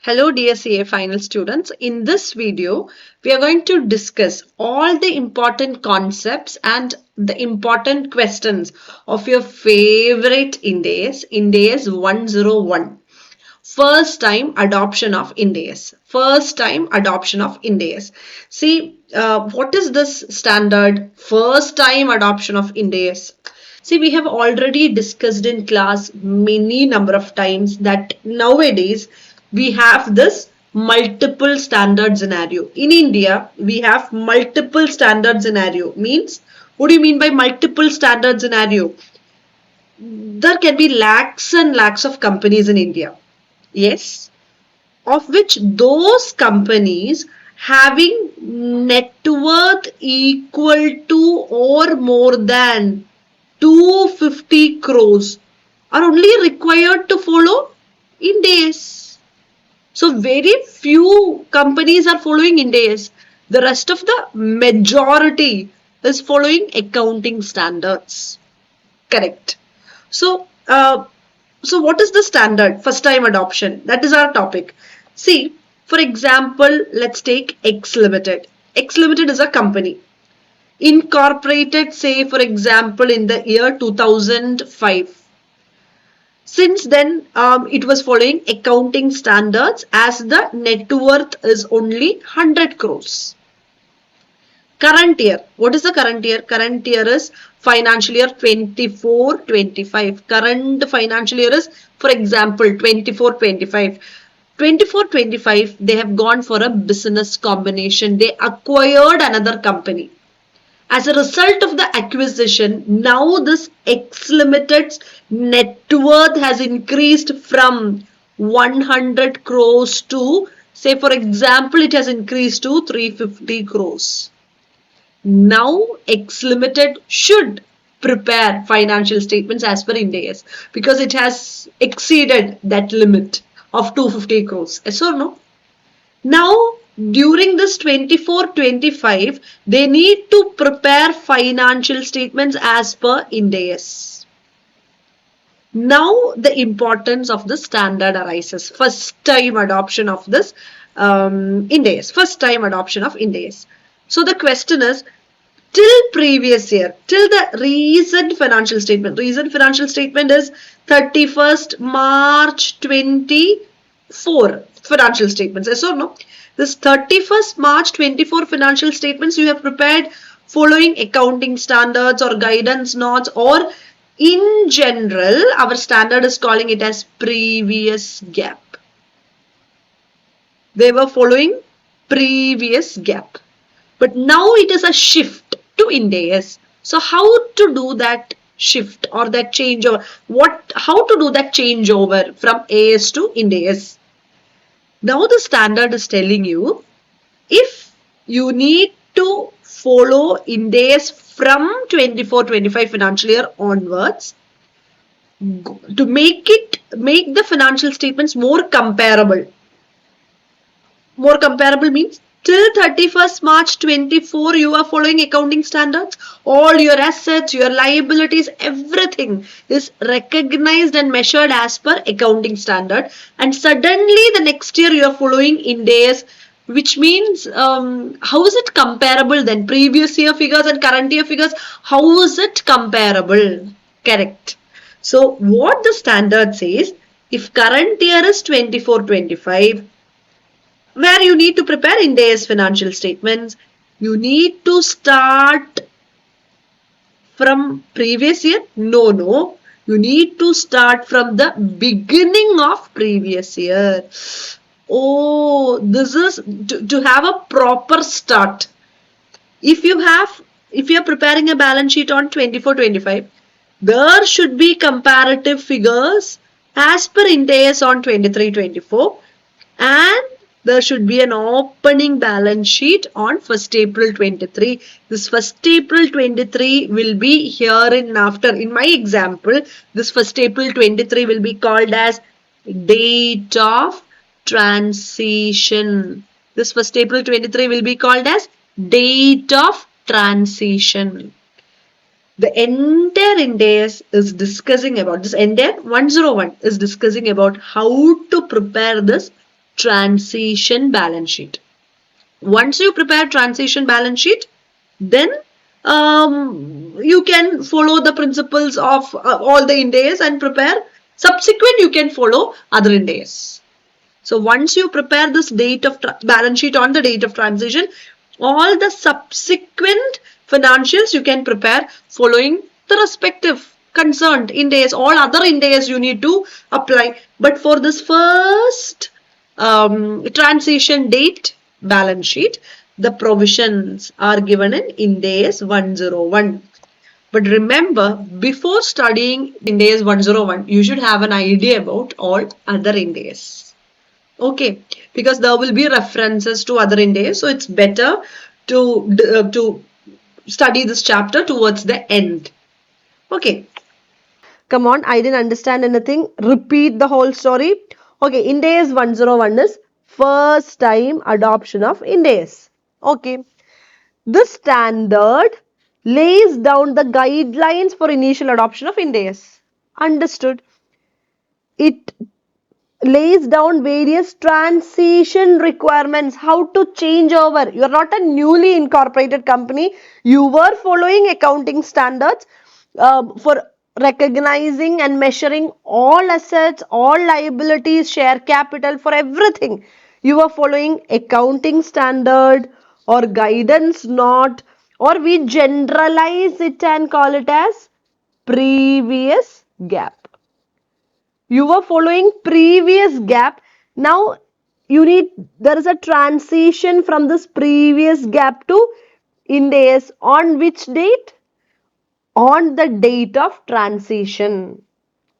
Hello dear CA final students. In this video, we are going to discuss all the important concepts and the important questions of your favorite Ind AS 101. First time adoption of Ind AS. First time adoption of Ind AS. See, what is this standard? First time adoption of Ind AS. See, we have already discussed in class many number of times that nowadays we have this multiple standard scenario. In India, we have multiple standard scenario. Means, what do you mean by multiple standard scenario? There can be lakhs and lakhs of companies in India. Yes, of which those companies having net worth equal to or more than 250 crores are only required to follow Ind AS. So very few companies are following Ind AS. The rest of the majority is following accounting standards. Correct. So what is the standard? First time adoption. That is our topic. See, for example, let's take X Limited. X Limited is a company. Incorporated, say, for example, in the year 2005. Since then, it was following accounting standards as the net worth is only 100 crores. Current year. What is the current year? Current year is financial year 24-25. Current financial year is, for example, 24-25. 24-25, they have gone for a business combination. They acquired another company. As a result of the acquisition, now this X Limited's net worth has increased from 100 crores to, say for example, it has increased to 350 crores. Now X Limited should prepare financial statements as per Ind AS because it has exceeded that limit of 250 crores. Yes or no? Now, during this 24-25, they need to prepare financial statements as per Ind AS. Now, the importance of the standard arises. First time adoption of this Ind AS. First time adoption of Ind AS. So, the question is, till previous year, till the recent financial statement. Recent financial statement is 31st March 24 financial statements. Yes or no? This 31st March 24 financial statements you have prepared following accounting standards or guidance notes, or in general, our standard is calling it as previous GAAP. They were following previous GAAP. But now it is a shift to Ind AS. So how to do that shift or that changeover? How to do that changeover from AS to Ind AS? Now the standard is telling you if you need to follow Ind AS from 24-25 financial year onwards to make the financial statements more comparable. More comparable means till 31st March 24 you are following accounting standards. All your assets, your liabilities, everything is recognized and measured as per accounting standard, and suddenly the next year you are following Ind AS, which means how is it comparable then? Previous year figures and current year figures, how is it comparable? Correct. So what the standard says, if current year is 24-25, where you need to prepare Ind AS financial statements, you need to start from previous year? No. You need to start from the beginning of previous year. Oh, this is to have a proper start. If you are preparing a balance sheet on 24-25, there should be comparative figures as per Ind AS on 23-24, and there should be an opening balance sheet on 1st April 23. This 1st April 23 will be here in after. In my example, this 1st April 23 will be called as date of transition. This 1st April 23 will be called as date of transition. The entire Ind AS is discussing about this. Entire 101 is discussing about how to prepare this transition balance sheet. Once you prepare transition balance sheet, then you can follow the principles of all the Ind AS and prepare subsequent you can follow other Ind AS. So once you prepare this date of balance sheet on the date of transition, all the subsequent financials you can prepare following the respective concerned Ind AS. All other Ind AS you need to apply. But for this first transition date balance sheet, the provisions are given in Ind AS 101. But remember, before studying Ind AS 101, you should have an idea about all other Ind AS. Okay, because there will be references to other Ind AS, so it's better to study this chapter towards the end. Okay. Come on, I didn't understand anything. Repeat the whole story. Okay, Ind AS 101 is first time adoption of Ind AS. Okay. This standard lays down the guidelines for initial adoption of Ind AS. Understood. It lays down various transition requirements, how to change over. You are not a newly incorporated company. You were following accounting standards for recognizing and measuring all assets, all liabilities, share capital, for everything. You were following accounting standard or guidance note, or we generalize it and call it as previous GAAP. You were following previous GAAP. Now there is a transition from this previous GAAP to Ind AS. On which date? On the date of transition.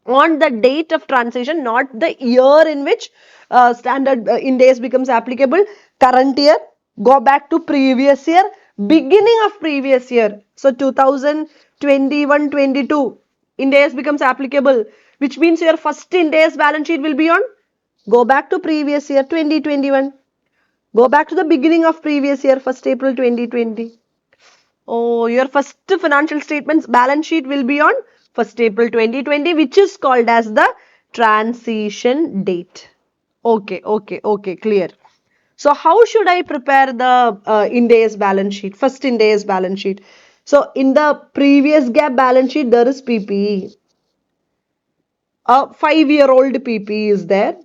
On the date of transition, not the year in which standard Ind AS becomes applicable. Current year, go back to previous year, beginning of previous year. So 2021-22, Ind AS becomes applicable, which means your first Ind AS balance sheet will be on, go back to previous year 2021. Go back to the beginning of previous year, 1st April 2020. Oh, your first financial statements balance sheet will be on 1st April 2020, which is called as the transition date. Okay, clear. So how should I prepare the Ind AS balance sheet, first Ind AS balance sheet? So in the previous GAAP balance sheet, there is PPE. A 5-year-old PPE is there.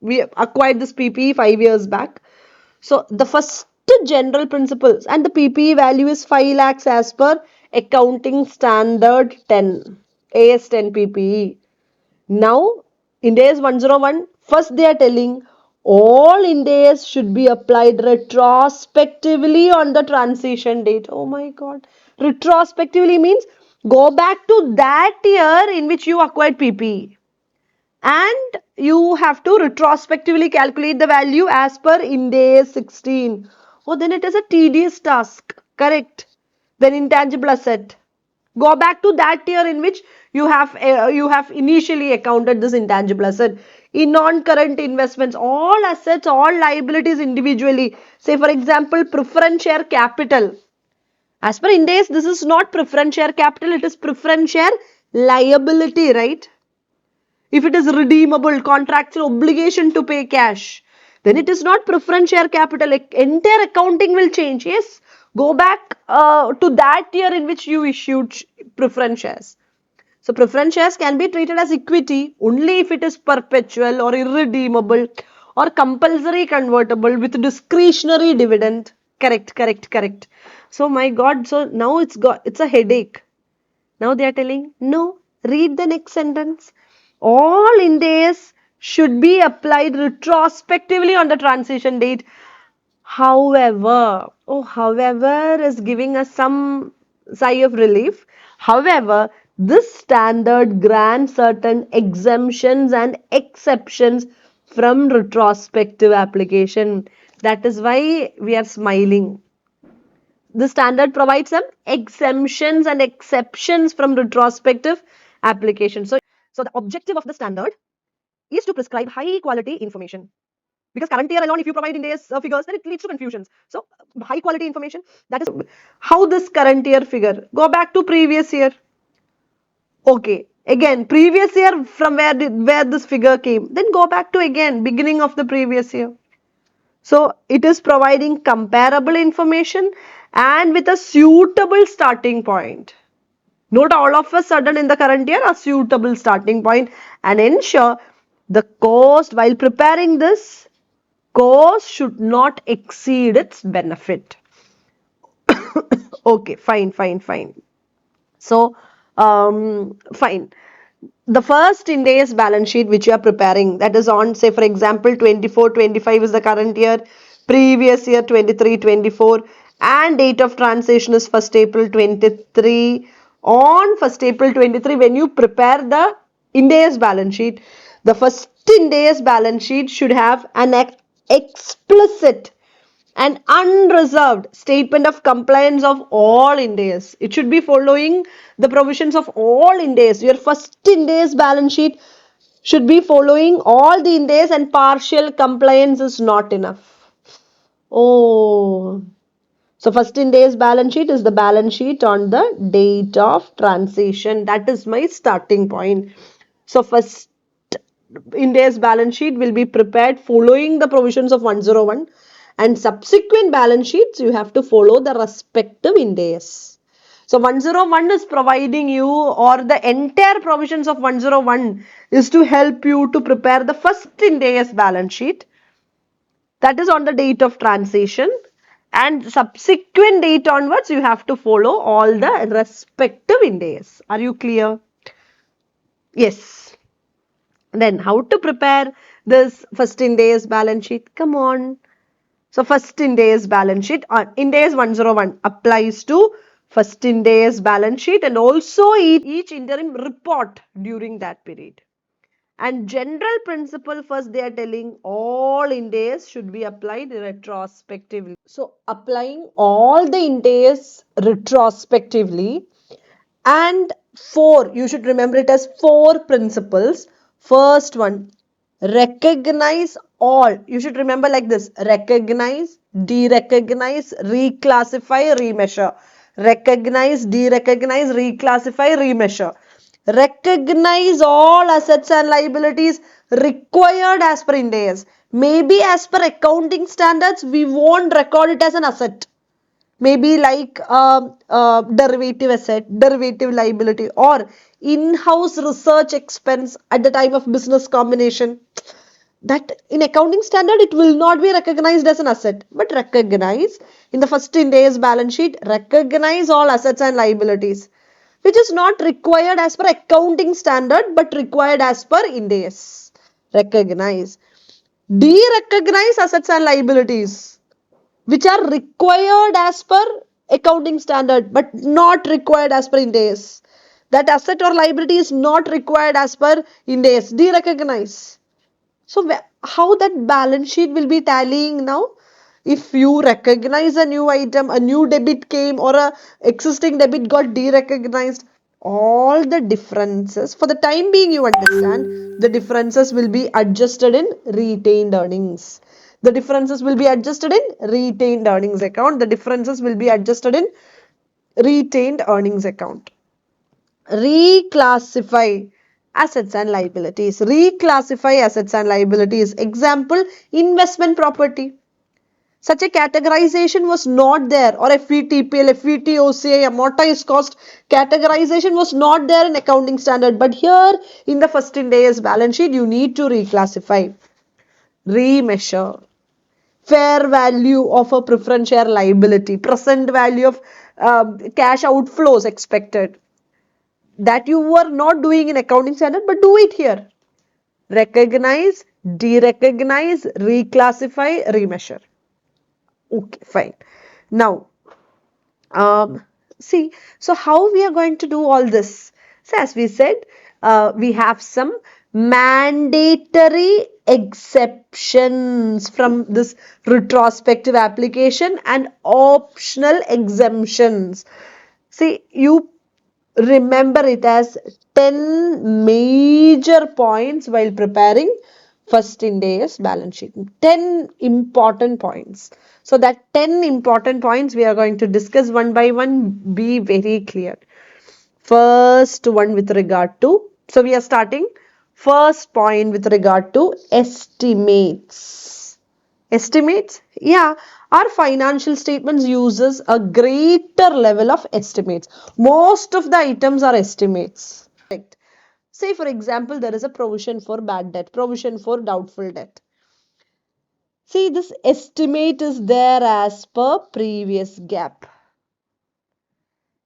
We acquired this PPE 5 years back. So the first general principles, and the PPE value is 5 lakhs as per accounting standard 10, AS 10 PPE. Now, Ind AS 101, first they are telling all Ind AS should be applied retrospectively on the transition date. Oh my God. Retrospectively means go back to that year in which you acquired PPE. And you have to retrospectively calculate the value as per Ind AS 16. Oh, then it is a tedious task. Correct. Then intangible asset. Go back to that year in which you have initially accounted this intangible asset. In non-current investments, all assets, all liabilities individually. Say for example, preference share capital. As per Ind AS, this is not preference share capital, it is preference share liability, right? If it is redeemable, contractual obligation to pay cash, then it is not preference share capital. Entire accounting will change. Yes, go back to that year in which you issued preference shares. So preference shares can be treated as equity only if it is perpetual or irredeemable or compulsory convertible with discretionary dividend. Correct. So my God, so now it's a headache. Now they are telling, no, read the next sentence. All Ind AS should be applied retrospectively on the transition date. However is giving us some sigh of relief. However, this standard grants certain exemptions and exceptions from retrospective application. That is why we are smiling. The standard provides some exemptions and exceptions from retrospective application. So the objective of the standard is to prescribe high quality information. Because current year alone, if you provide Ind AS figures, then it leads to confusions. So high quality information, that is how this current year figure. Go back to previous year. Okay, Again, previous year, from where this figure came, then go back to again beginning of the previous year. So it is providing comparable information and with a suitable starting point. Not all of a sudden in the current year, a suitable starting point, and ensure the cost while preparing this cost should not exceed its benefit. Okay, fine. So, fine. The first Ind AS balance sheet which you are preparing, that is on, say for example, 24-25 is the current year, previous year 23-24, and date of transition is 1st April 23. On 1st April 23, when you prepare the Ind AS balance sheet, the first Ind AS balance sheet should have an explicit and unreserved statement of compliance of all Ind AS. It should be following the provisions of all Ind AS. Your first Ind AS balance sheet should be following all the Ind AS, and partial compliance is not enough. Oh, so first Ind AS balance sheet is the balance sheet on the date of transition. That is my starting point. So first Ind AS balance sheet will be prepared following the provisions of 101, and subsequent balance sheets you have to follow the respective Ind AS. So 101 is providing you, or the entire provisions of 101 is to help you to prepare the first Ind AS balance sheet, that is on the date of transition, and subsequent date onwards you have to follow all the respective Ind AS. Are you clear? Yes. Then how to prepare this first Ind AS balance sheet? Come on. So first Ind AS balance sheet, Ind AS 101 applies to first Ind AS balance sheet and also each interim report during that period. And general principle, first they are telling all Ind AS should be applied retrospectively. So applying all the Ind AS retrospectively, and four, you should remember it as four principles. First one, recognize all. You should remember like this: recognize, derecognize, reclassify, remeasure. Recognize, derecognize, reclassify, remeasure. Recognize all assets and liabilities required as per Ind AS. Maybe as per accounting standards, we won't record it as an asset, maybe like derivative asset, derivative liability, or in-house research expense at the time of business combination. That in accounting standard it will not be recognized as an asset, but recognize in the first Ind AS balance sheet, recognize all assets and liabilities which is not required as per accounting standard but required as per Ind AS. Recognize. De-recognize assets and liabilities which are required as per accounting standard but not required as per Ind AS. That asset or liability is not required as per Ind AS. De-recognize. So how that balance sheet will be tallying now? If you recognize a new item, a new debit came, or a existing debit got de-recognized, all the differences, for the time being you understand, the differences will be adjusted in retained earnings. The differences will be adjusted in retained earnings account. The differences will be adjusted in retained earnings account. Reclassify assets and liabilities. Reclassify assets and liabilities. Example, investment property. Such a categorization was not there, or FVTPL, FVTOCI, amortized cost categorization was not there in accounting standard. But here in the first Ind AS balance sheet, you need to reclassify, remeasure, fair value of a preference share liability, present value of cash outflows expected, that you were not doing in accounting standard, but do it here. Recognize, derecognize, reclassify, remeasure. Okay, fine. Now, see, so how we are going to do all this? So as we said, we have some mandatory exceptions from this retrospective application and optional exemptions. See, you remember it as 10 major points while preparing first Ind AS balance sheet. 10 important points. So that 10 important points we are going to discuss one by one. Be very clear. First one with regard to So we are starting first point with regard to estimates. Estimates? Yeah, our financial statements uses a greater level of estimates. Most of the items are estimates. Correct. Say for example, there is a provision for bad debt, provision for doubtful debt. See, this estimate is there as per previous gap.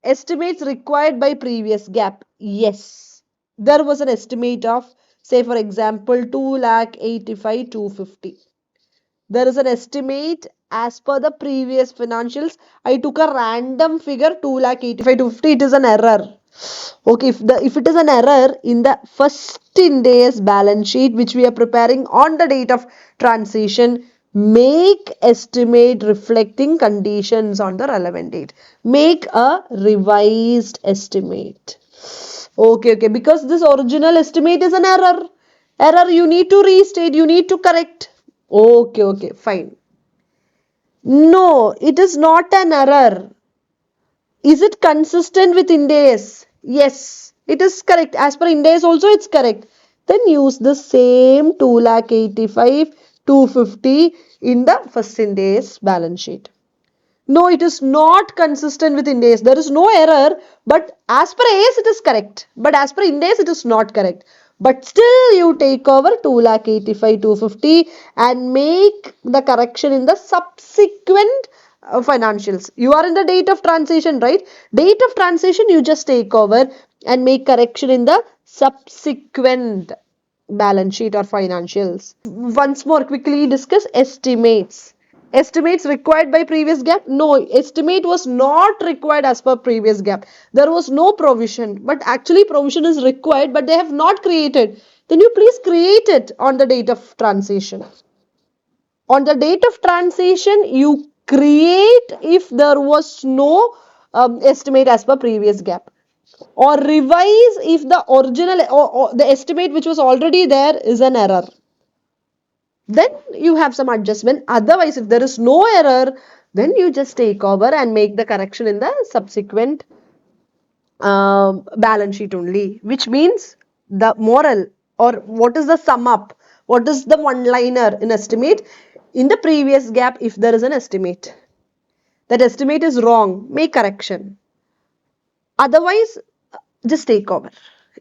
Estimates required by previous gap. Yes. There was an estimate of, say for example, 2,85,250. There is an estimate as per the previous financials. I took a random figure 2,85,250. It is an error. Okay, if it is an error in the first Ind AS balance sheet which we are preparing on the date of transition, make estimate reflecting conditions on the relevant date. Make a revised estimate. Okay, because this original estimate is an error. Error, you need to restate, you need to correct. Okay, fine. No, it is not an error. Is it consistent with Ind AS? Yes, it is correct. As per Ind AS also it's correct. Then use the same 2,85,250 in the first Ind AS balance sheet. No, it is not consistent with Ind AS. There is no error, but as per AS it is correct. But as per Ind AS it is not correct. But still you take over 2,85,250 and make the correction in the subsequent financials. You are in the date of transition, right? Date of transition you just take over and make correction in the subsequent balance sheet or financials. Once more quickly discuss estimates. Estimates required by previous gap? No, estimate was not required as per previous gap. There was no provision, but actually provision is required, but they have not created. Then you please create it on the date of transition. On the date of transition, you create if there was no estimate as per previous gap, or revise if the original or the estimate which was already there is an error. Then you have some adjustment. Otherwise, if there is no error, then you just take over and make the correction in the subsequent balance sheet only, which means the moral, or what is the sum up, what is the one liner in estimate. In the previous gap, if there is an estimate, that estimate is wrong, make correction. Otherwise, just take over.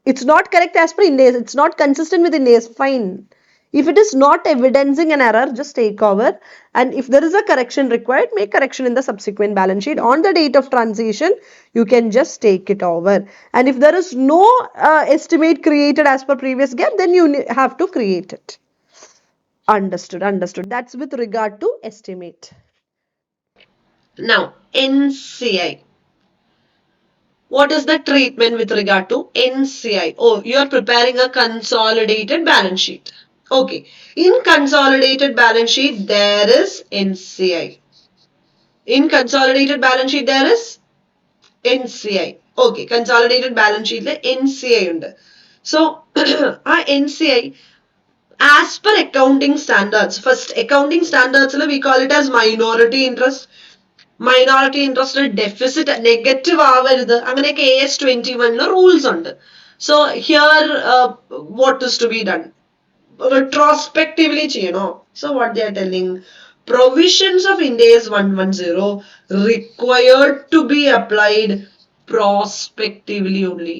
It's not correct as per Ind AS, it's not consistent with Ind AS, fine. If it is not evidencing an error, just take over. And if there is a correction required, make correction in the subsequent balance sheet. On the date of transition, you can just take it over. And if there is no estimate created as per previous gap, then you have to create it. Understood. That's with regard to estimate. Now, NCI. What is the treatment with regard to NCI? Oh, you are preparing a consolidated balance sheet. Okay. In consolidated balance sheet, there is NCI. In consolidated balance sheet, there is NCI. Okay. Consolidated balance sheet, NCI ഉണ്ട്. So, ആ NCI, as per accounting standards, first accounting standards, we call it as minority interest. Minority interest deficit negative ആവരുത്, അങ്ങനെയൊക്കെ AS21 rules ഉണ്ട്. So here what is to be done? Retrospectively ചെയ്യണോ? So what they are telling, provisions of Ind AS 110 required to be applied prospectively only.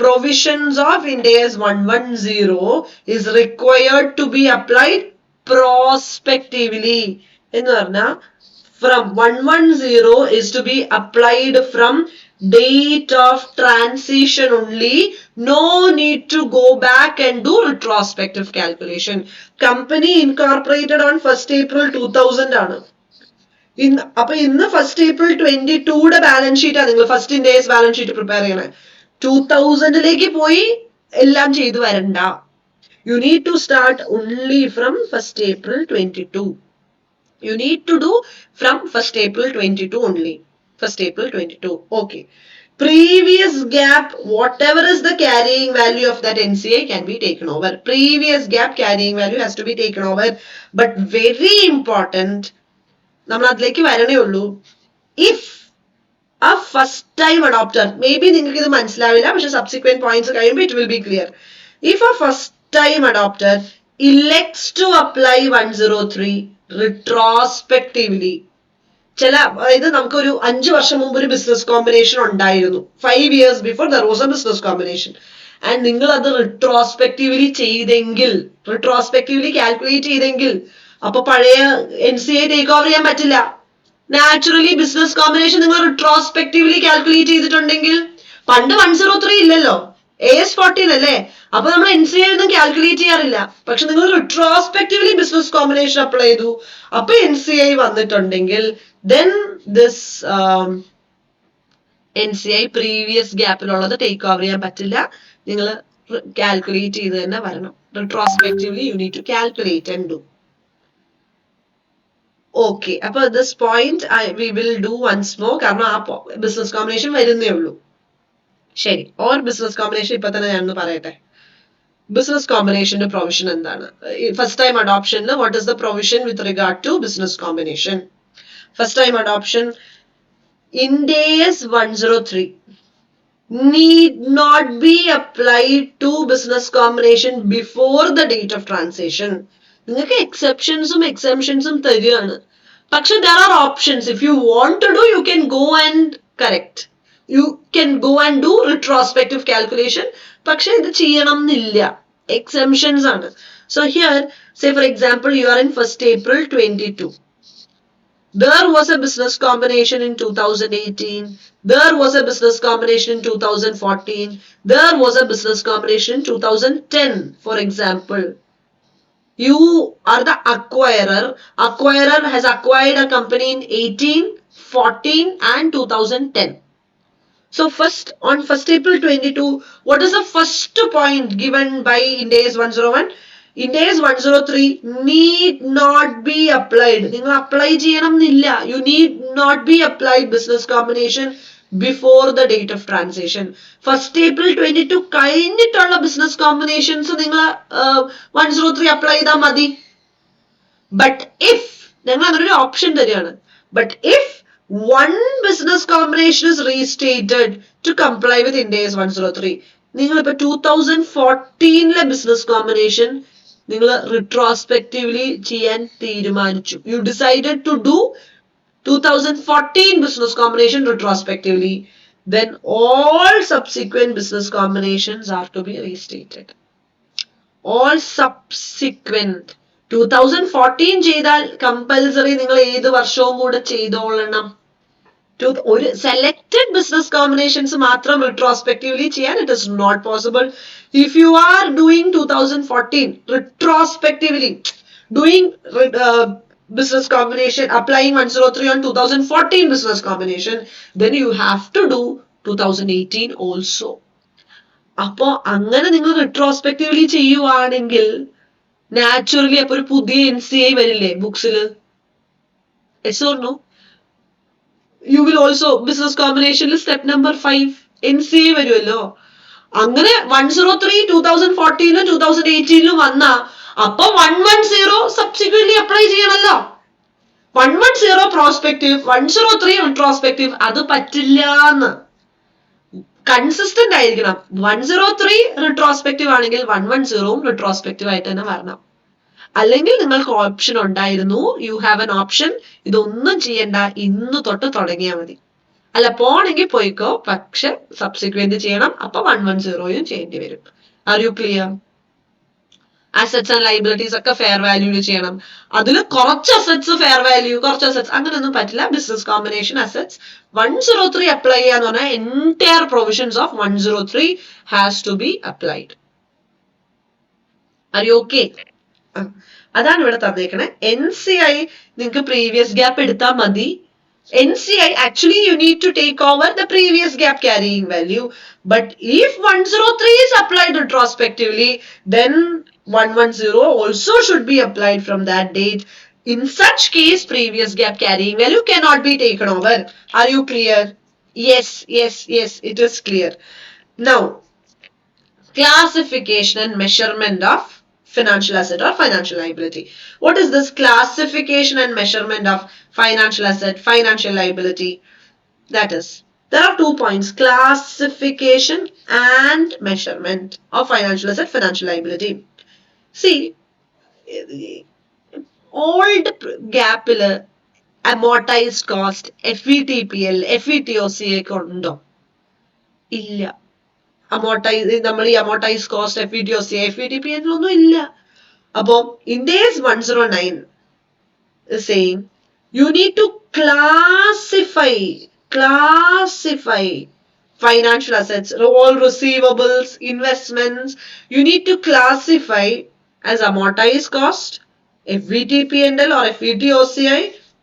Provisions of Ind AS 110 is required to be applied prospectively. എന്ന് പറഞ്ഞാൽ from 110 is to be applied from date of transition only. No need to go back and do retrospective calculation. Company incorporated on 1st April 2000 ആണ്. അപ്പൊ ഇന്ന് 1st April 22 balance sheet ആണ് നിങ്ങൾ first Ind AS balance sheet prepare ചെയ്യണേ. 2000 പോയി എല്ലാം ചെയ്തു വരണ്ട. You need to start only from 1st April 22. You need to do from 1st April 22 only. 1st April 22. Okay. Previous gap, whatever is the carrying value of that NCI can be taken over. Previous gap carrying value has to be taken over. But very important, നമ്മൾ അതിലേക്ക് വരണേ ഉള്ളൂ. If a first time adopter, maybe നിങ്ങൾക്ക് ഇത് മനസ്സിലാവില്ല, പക്ഷെ subsequent points കഴിയുമ്പോൾ it will be clear. If a first time adopter elects to apply 103 retrospectively, ചില അതായത് നമുക്കൊരു 5 വർഷം മുമ്പ് ഒരു ബിസിനസ് കോമ്പിനേഷൻ ഉണ്ടായിരുന്നു. 5 years before there was a business combination. And നിങ്ങൾ അത് റിട്രോസ്പെക്റ്റീവ്ലി കാൽക്കുലേറ്റ് ചെയ്തെങ്കിൽ അപ്പൊ പഴയ NCA ടേക്ക് ഓവർ ചെയ്യാൻ പറ്റില്ല. നാച്ചുറലി ബിസിനസ് കോമ്പിനേഷൻ നിങ്ങൾ റിട്രോസ്പെക്റ്റീവ്ലി കാൽക്കുലേറ്റ് ചെയ്തിട്ടുണ്ടെങ്കിൽ, പണ്ട് 103 ഇല്ലല്ലോ, AS14 അല്ലേ, അപ്പൊ നമ്മൾ NCA ഒന്നും കാൽക്കുലേറ്റ് ചെയ്യാറില്ല. പക്ഷെ നിങ്ങൾ റിട്രോസ്പെക്റ്റീവ്ലി ബിസിനസ് കോമ്പിനേഷൻ അപ്ലൈ ചെയ്തു, അപ്പൊ NCA വന്നിട്ടുണ്ടെങ്കിൽ then this NCA പ്രീവിയസ് ഗ്യാപ്പിലുള്ളത് ടേക്ക് ഓവർ ചെയ്യാൻ പറ്റില്ല. നിങ്ങൾ കാൽക്കുലേറ്റ് ചെയ്ത് തന്നെ വരണം. Retrospectively you need to calculate and do. Okay, അപ്പൊ this point we will do once more, കാരണം ആ ബിസിനസ് കോമ്പിനേഷൻ വരുന്നേ ഉള്ളൂ. ശരി, ഓർ ബിസിനസ് കോമ്പിനേഷൻ ഇപ്പൊ തന്നെ ഞാനൊന്ന് പറയട്ടെ. ബിസിനസ് കോമ്പിനേഷന്റെ പ്രൊവിഷൻ എന്താണ്? ഫസ്റ്റ് ടൈം അഡോപ്ഷനിൽ what is the provision with regard to business combination? First time adoption Ind AS 103 need not be applied to business combination before the date of transaction. നിങ്ങൾക്ക് എക്സെപ്ഷൻസും എക്സംഷൻസും തരികയാണ്. പക്ഷെ there are options. If you want to do, you can go and correct. You can go and do retrospective calculation. പക്ഷെ ഇത് ചെയ്യണം എന്നില്ല. Exemptions ആണ്. So here, say for example, you are in 1st April 22. There was a business combination in 2018. There was a business combination in 2014. There was a business combination in 2010, for example. You are the acquirer. Acquirer has acquired a company in 18, 14 and 2010. So first, on 1st April 22, what is the first point given by Ind AS 101? Ind AS 103 need not be applied. നിങ്ങൾ apply ചെയ്യണം എന്നില്ല. You need not be applied business combination before the date of transaction. 1st April 22 കഴിഞ്ഞിട്ടുള്ള business combinations നിങ്ങൾ 103 apply ചെയ്താൽ മതി. But if ഞങ്ങൾ അങ്ങനെ ഒരു ഓപ്ഷൻ തരികയാണ്. But if one business combination is restated to comply with Ind AS 103. നിങ്ങൾ ഇപ്പൊ 2014 ബിസിനസ് കോമ്പിനേഷൻ നിങ്ങൾ റിട്രോസ്പെക്റ്റീവ്ലി ചെയ്യാൻ തീരുമാനിച്ചു. You decided to do 2014 business combination retrospectively. Then all subsequent business combinations are to be restated. All subsequent 2014 ചെയ്താൽ compulsory നിങ്ങൾ ഏത് വർഷവും കൂടെ ചെയ്തോളണം. ഒരു സെലക്ടഡ് ബിസിനസ് കോമ്പിനേഷൻസ് മാത്രം റിട്രോസ്പെക്റ്റീവ്ലി ചെയ്യാൻ it is not possible. If you are doing 2014 retrospectively, doing business combination, applying 103 on 2014 business combination, then you have to do 2018 also. അപ്പോ അങ്ങനെ നിങ്ങൾ റിട്രോസ്പെക്റ്റീവ്ലി ചെയ്യുവാണെങ്കിൽ നാച്ചുറലി അപ്പൊ ഒരു പുതിയ NCA വരില്ലേ ബുക്സിൽ? Yes or no? You will also business combination step number 5 NCA വരുമല്ലോ. അങ്ങനെ 103 2014 2018 വന്നാ അപ്പൊ 110 സബ്സിക്വന്റ്ലി അപ്ലൈ ചെയ്യണല്ലോ. 110 പ്രോസ്പെക്റ്റീവ്, 103 റിട്രോസ്പെക്റ്റീവ്, അത് പറ്റില്ലാന്ന്. കൺസിസ്റ്റന്റ് ആയിരിക്കണം. 103 റിട്രോസ്പെക്റ്റീവ് ആണെങ്കിൽ 110 റിട്രോസ്പെക്റ്റീവ് ആയിട്ട് തന്നെ വരണം. അല്ലെങ്കിൽ നിങ്ങൾക്ക് ഓപ്ഷൻ ഉണ്ടായിരുന്നു, യു ഹാവ് എൻ ഓപ്ഷൻ, ഇതൊന്നും ചെയ്യണ്ട, ഇന്ന് തൊട്ട് തുടങ്ങിയാൽ മതി. അല്ല പോണെങ്കിൽ പോയിക്കോ, പക്ഷെ സബ്സിക്വന്റ് ചെയ്യണം. അപ്പൊ 110 ചെയ്യേണ്ടി വരും. Are you clear? Assets and liabilities ഒക്കെ ഫെയർ വാല്യൂല് ചെയ്യണം. അതിൽ കുറച്ച് അസറ്റ്സ് ഫെയർ വാല്യൂ, കുറച്ച് അസറ്റ്സ് അങ്ങനെയൊന്നും പറ്റില്ല. ബിസിനസ് കോമ്പിനേഷൻ അസറ്റ്സ് 103 അപ്ലൈ ചെയ്യാന്ന് പറഞ്ഞാൽ entire provisions of 103 has to be applied. Are you okay? അതാണ് ഇവിടെ തന്നേക്കണേ. NCI നിങ്ങൾക്ക് പ്രീവിയസ് ഗ്യാപ്പ് എടുത്താൽ മതി. NCI actually you need to take over the previous gap carrying value, but if 103 is applied retrospectively, then 110 also should be applied from that date. In such case, previous gap carrying value cannot be taken over. Are you clear? Yes, it is clear. Now, classification and measurement of financial asset or financial liability. What is this classification and measurement of financial asset, financial liability? That is, There are 2 points, classification and measurement of financial asset, financial liability. See, old gapil amortized cost FVTPL, FVTOCA ഒക്കെ ഉണ്ടോ? ഇല്ല. നമ്മൾ ഈ amortized cost FVTOCA, FVTPL ഒന്നും ഇല്ല. അപ്പോൾ Ind AS 109 is saying you need to classify financial assets, all receivables, investments. You need to classify as amortized cost, FVTPL or FVTOCI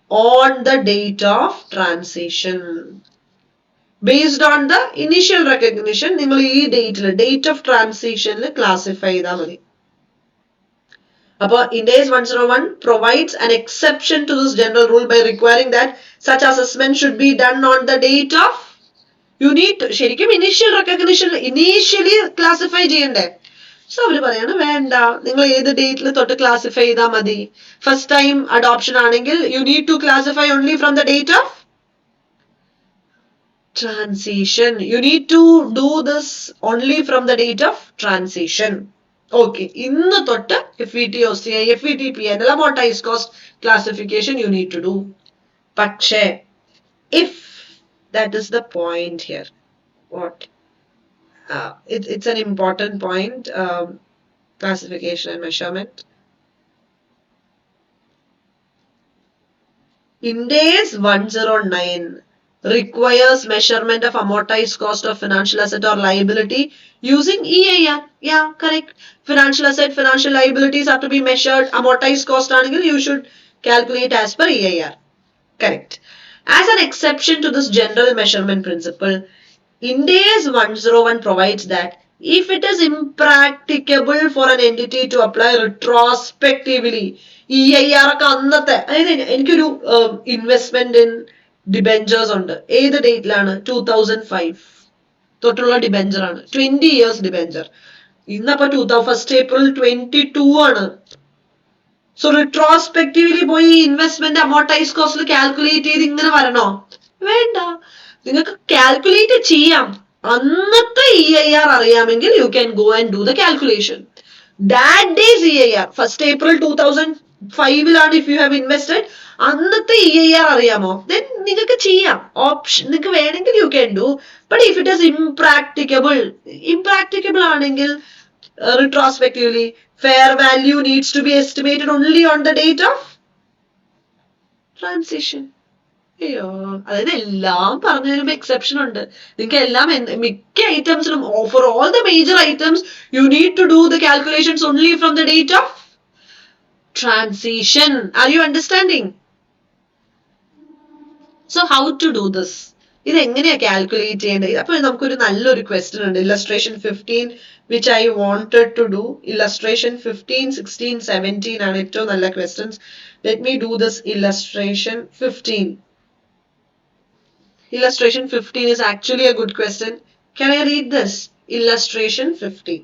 on the date of transition. Based on the initial recognition, നിങ്ങൾ ഈ date of transition classify ചെയ്താൽ മതി. Ind AS 101 provides an exception to this general rule by requiring that such assessment should be done on the date of, you need to, ശരിക്കും initial recognition, initially classify ചെയ്യണ്ടേ? So അവർ പറയാണ് വേണ്ട, നിങ്ങൾ ഏത് ഡേറ്റിൽ തൊട്ട് classify ചെയ്താൽ മതി. ഫസ്റ്റ് ടൈം അഡോപ്ഷൻ ആണെങ്കിൽ you need to classify only from the date of transition. You need to do this only from the date of transition. Okay, ഇന്ന് തൊട്ട് FVTOCI, FVTPL, amortized cost classification you need to do. പക്ഷേ if that is the point here, what? It's an important point, classification and measurement. Ind AS 109 requires measurement of amortized cost of financial asset or liability using EIR. Yeah, correct. Financial asset, financial liabilities have to be measured. Amortized cost anengil you should calculate as per EIR. Correct. As an exception to this general measurement principle, Ind AS 101 provides that if it is impracticable for an entity to apply retrospectively, EIR ഒക്കെ അന്നത്തെ, അതായത് എനിക്കൊരു investment in debentures ഉണ്ട്. ഏത് ഡേറ്റിലാണ്? 2005 തൊട്ടുള്ള debenture ആണ്, 20 years debenture. ഇന്നപ്പോ 1st April 22 ആണ്. സോ റിട്രോസ്പെക്റ്റീവ്ലി പോയി ഇൻവെസ്റ്റ്മെന്റ് അമോർട്ടൈസ് കോസ്റ്റിൽ കാൽക്കുലേറ്റ് ചെയ്ത് ഇങ്ങനെ വരണോ? വേണ്ട. നിങ്ങൾക്ക് കാൽക്കുലേറ്റ് ചെയ്യാം. അന്നത്തെ EIR അറിയാമെങ്കിൽ you can go and do the calculation. That day's EIR, 1st April 2005 if you have invested, അന്നത്തെ EIR അറിയാമോ? Then നിങ്ങൾക്ക് ചെയ്യാം. ഓപ്ഷൻ നിങ്ങൾക്ക് വേണമെങ്കിൽ you can do. But if it is impracticable ആണെങ്കിൽ retrospectively, fair value needs to be estimated only on the date of transition. അയ്യോ, അതായത് എല്ലാം പറഞ്ഞു വരുമ്പോ എക്സെപ്ഷൻ ഉണ്ട്. നിങ്ങൾക്ക് എല്ലാം മിക്ക ഐറ്റംസിലും, for all the major items you need to do the calculations only from the date of transition. Are you understanding? So how to do this? ഇത് എങ്ങനെയാ കാൽക്കുലേറ്റ് ചെയ്യേണ്ടത്? അപ്പൊ നമുക്കൊരു നല്ലൊരു ക്വസ്റ്റ്യൻ ഉണ്ട്, illustration 15, which I wanted to do. illustration 15, 16, 17 ആണ് ഏറ്റവും നല്ല questions. Let me do this illustration 15. Illustration 15 is actually a good question. Can I read this? Illustration 15.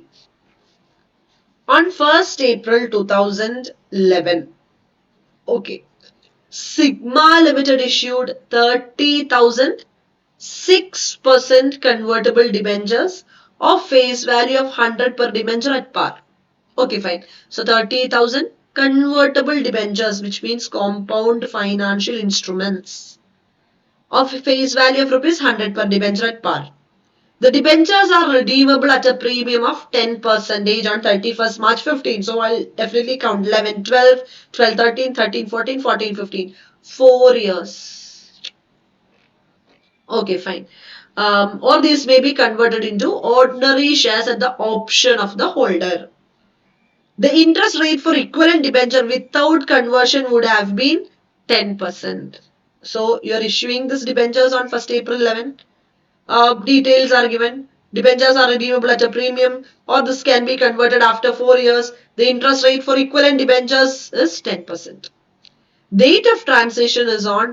On 1st April 2011, okay, Sigma Limited issued 30,000 6% convertible debentures of face value of 100 per debenture at par. Okay, fine. So 30,000 convertible debentures, which means compound financial instruments, of face value of rupees 100 per debenture at par. The debentures are redeemable at a premium of 10% on 31st March 15. So I'll definitely count 11, 12, 12, 13, 13, 14, 14, 15. 4 years. Okay, fine. Or these may be converted into ordinary shares at the option of the holder. The interest rate for equivalent debenture without conversion would have been 10%. So you are issuing this debentures on 1st April 11. Details are given. Debentures are redeemable at a premium, or this can be converted after 4 years. The interest rate for equivalent debentures is 10%. Date of transition is on,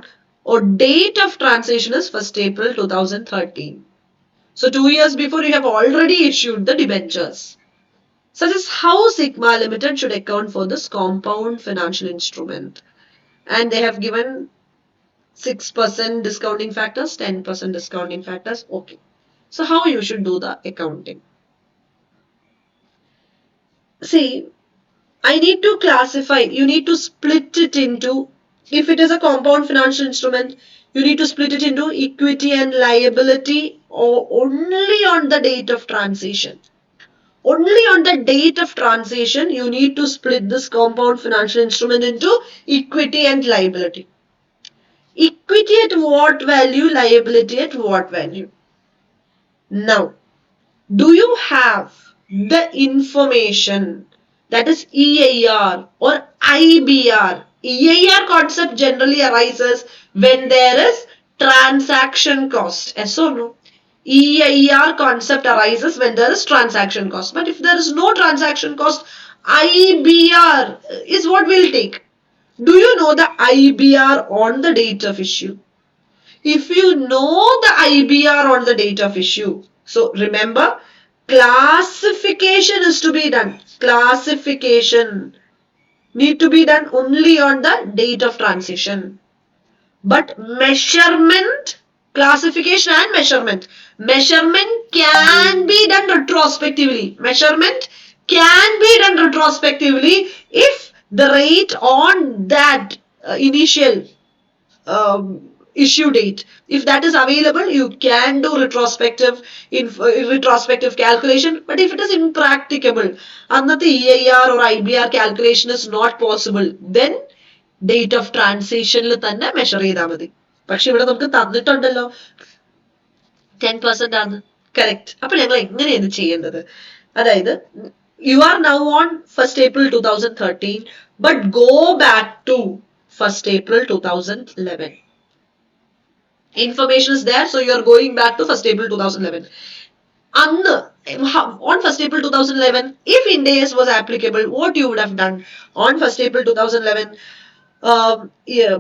or date of transition is 1st April 2013. So 2 years before you have already issued the debentures. Such is how Sigma Limited should account for this compound financial instrument. And they have given 6% discounting factors, 10% discounting factors. Okay. So how you should do the accounting? See, I need to classify, you need to split it into, if it is a compound financial instrument, you need to split it into equity and liability or only on the date of transition. Only on the date of transition, you need to split this compound financial instrument into equity and liability. Equity at what value, liability at what value? Now, do you have the information that is EIR or IBR? EIR concept generally arises when there is transaction cost. Yes or no? EIR concept arises when there is transaction cost. But if there is no transaction cost, IBR is what we'll take. Do you know the IBR on the date of issue? If you know the IBR on the date of issue, so remember, classification is to be done. Classification need to be done only on the date of transition. But measurement, classification and measurement can be done retrospectively. Measurement can be done retrospectively if the rate on that initial issue date, if that is available, you can do retrospective calculation. But if it is impracticable, annathe EIR or IBR calculation is not possible, then date of transition തന്നെ measure ചെയ്താൽ മതി. പക്ഷെ ഇവിടെ നമുക്ക് തന്നിട്ടുണ്ടല്ലോ 10% ആണ്. Correct. അപ്പൊ ഞങ്ങൾ എങ്ങനെയാണ് ചെയ്യേണ്ടത്? അതായത് you are now on 1st April 2013, but go back to 1st April 2011. Information is there, so you are going back to 1st April 2011. On 1st April 2011, if Ind AS was applicable, what you would have done on 1st April 2011, yeah,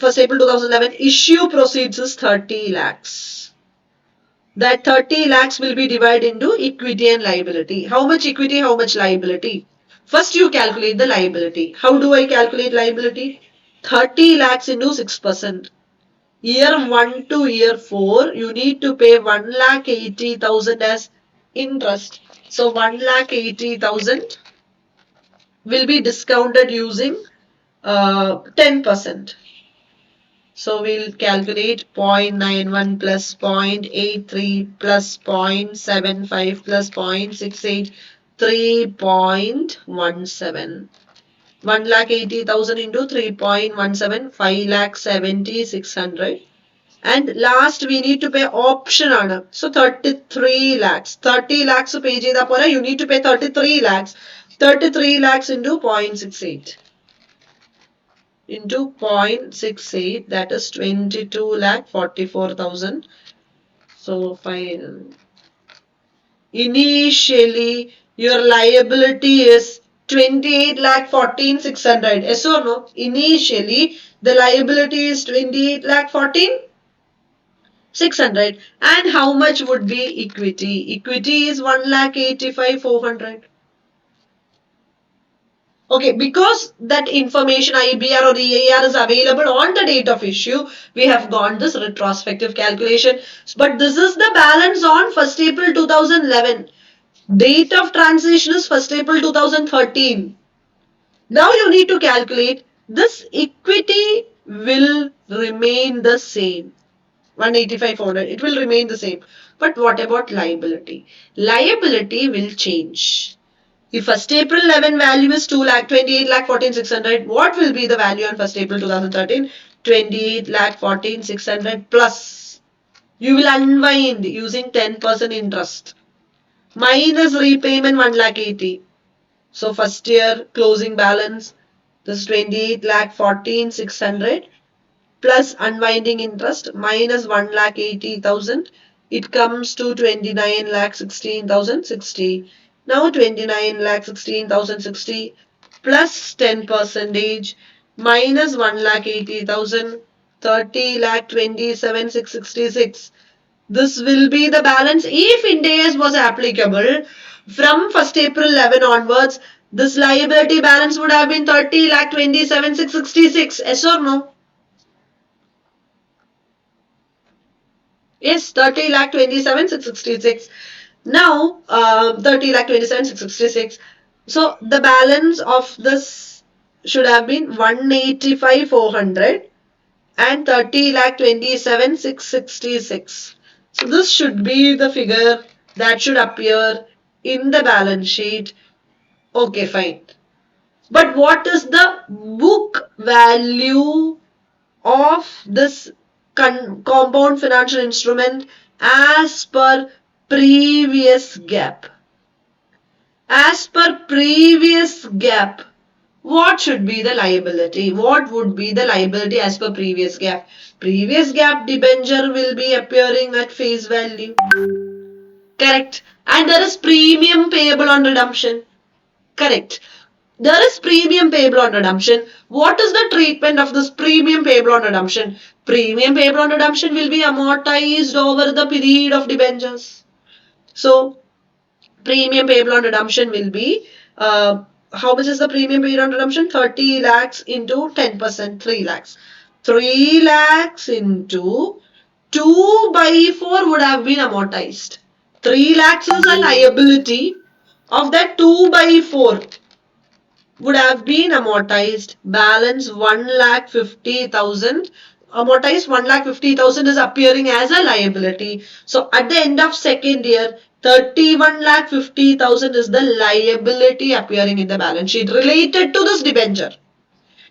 1st April 2011, issue proceeds is 30 lakhs. That 30 lakhs will be divided into equity and liability. How much equity, how much liability? First you calculate the liability. How do I calculate liability? 30 lakhs into 6%. Year 1 to year 4, you need to pay 1,80,000 as interest. So 1,80,000 will be discounted using 10%. So we'll calculate 0.91 plus 0.83 plus 0.75 plus 0.68, 3.17. 1,80,000 into 3.17, 5,70,600. And last we need to pay option on. So 33 lakhs. 30 lakhs pay ചെയ്താൽ പോരാ, you need to pay 33 lakhs. 33 lakhs into 0.68. Into 0.68, that is 22,44,000. So fine. Initially, your liability is 28,14,600. Yes or no? Initially, the liability is 28,14,600. And how much would be equity? Equity is 1,85,400. Okay, because that information IBR or EIR is available on the date of issue, we have got this retrospective calculation. But this is the balance on 1st April 2011. Date of transition is 1st April 2013. Now you need to calculate this equity will remain the same. 185,400. It will remain the same. But what about liability? Liability will change. If 1st April 11 value is 28,14,600, what will be the value on 1st April 2013? 28,14,600 plus. You will unwind using 10% interest. Minus repayment 1,80,000. So first year closing balance, this 28,14,600 plus unwinding interest minus 1,80,000. It comes to 29,16,060. Now 29,16,060 plus 10% minus 1,80,000, 30,27,666. This will be the balance if Ind AS was applicable from 1st April 11 onwards. This liability balance would have been 30,27,666. Yes or no? Yes, 30 lakh 27,666. Now, 30 lakh 27,666. So the balance of this should have been 185,400 and 30 lakh 27,666. So this should be the figure that should appear in the balance sheet. Okay, fine. But what is the book value of this compound financial instrument as per previous gap? As per previous gap, what should be the liability? What would be the liability as per previous gap? Previous gap debenture will be appearing at face value. Correct. And there is premium payable on redemption. Correct. There is premium payable on redemption. What is the treatment of this premium payable on redemption? Premium payable on redemption will be amortized over the period of debentures. So, premium payable on redemption will be, how much is the premium paid on redemption? 30 lakhs into 10%, 3 lakhs. 3 lakhs into 2 by 4 would have been amortized. 3 lakhs is a liability. Of that, 2 by 4 would have been amortized. Balance 1,50,000. Amortized 1,50,000 is appearing as a liability. So at the end of second year, 31,50,000 is the liability appearing in the balance sheet related to this debenture.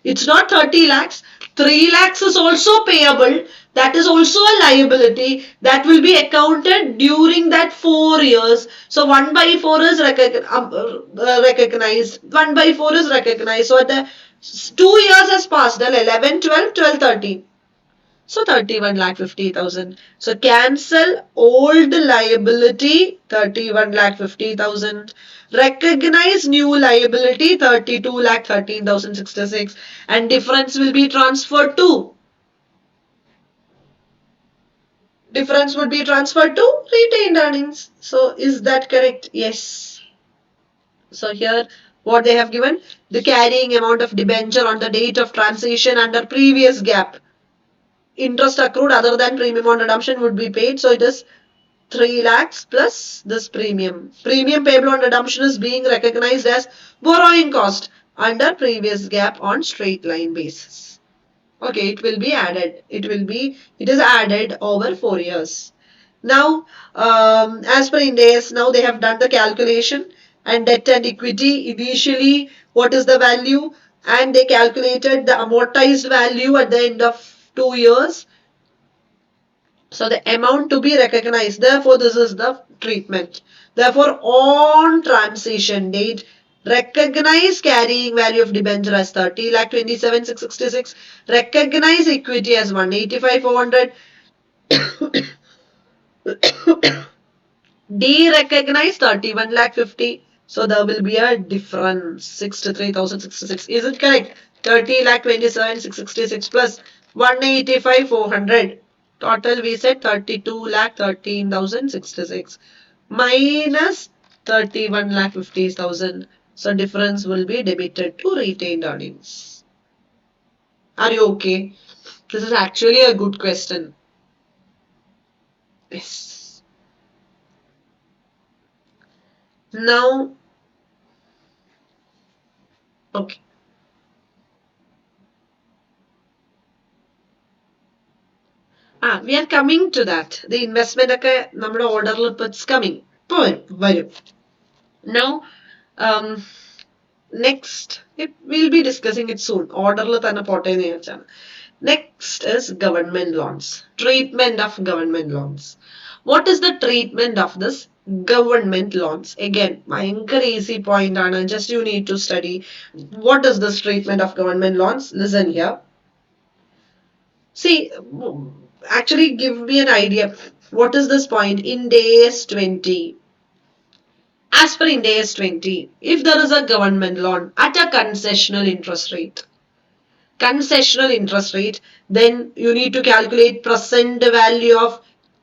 It's not 30 lakhs. 3 lakhs is also payable. That is also a liability that will be accounted during that 4 years. So 1 by 4 is recognized. 1 by 4 is recognized. So the 2 years has passed. 11, 12, 12, 13. So 31,50,000. So cancel old liability 31,50,000. Recognize new liability 32,13,066 and difference will be transferred to retained earnings. So is that correct? Yes. So here what they have given, the carrying amount of debenture on the date of transition under previous gap. Interest accrued other than premium on redemption would be paid. So it is 3 lakhs plus this premium. Premium payable on redemption is being recognized as borrowing cost under previous gap on straight line basis. Okay, it will be added. It is added over 4 years. Now, as per Ind AS, now they have done the calculation and debt and equity. Initially, what is the value? And they calculated the amortized value at the end of 2 years. So the amount to be recognized, therefore this is the treatment. Therefore on transition date, recognize carrying value of debenture as 30 lakh 27,666, recognize equity as 185,400, de-recognize 31 lakh 50. So there will be a difference 63,066. Is it correct? 30 lakh 27,666 plus 185,400. Total we said 32 lakh 13,066 minus 31 lakh 50,000. So difference will be debited to retained earnings. Are you okay? This is actually a good question. Yes. Now, okay. We are coming to that. The investment ഒക്കെ നമ്മുടെ ഓർഡറിൽ ഇപ്പൊ it's coming. ഇപ്പൊ വരും. Now, um, next, we'll be discussing it soon. ഓർഡറിൽ തന്നെ പോട്ടെ എന്ന് വിചാരിച്ചാണ്. Next is government loans. Treatment of government loans. What is the treatment of this government loans? Again, ഭയങ്കര easy point ആണ്. Just you need to study. What is this treatment of government loans? Listen here. See, actually give me an idea. What is this point? Ind AS 20. As per Ind AS 20, if there is a government loan at a concessional interest rate, then you need to calculate present value of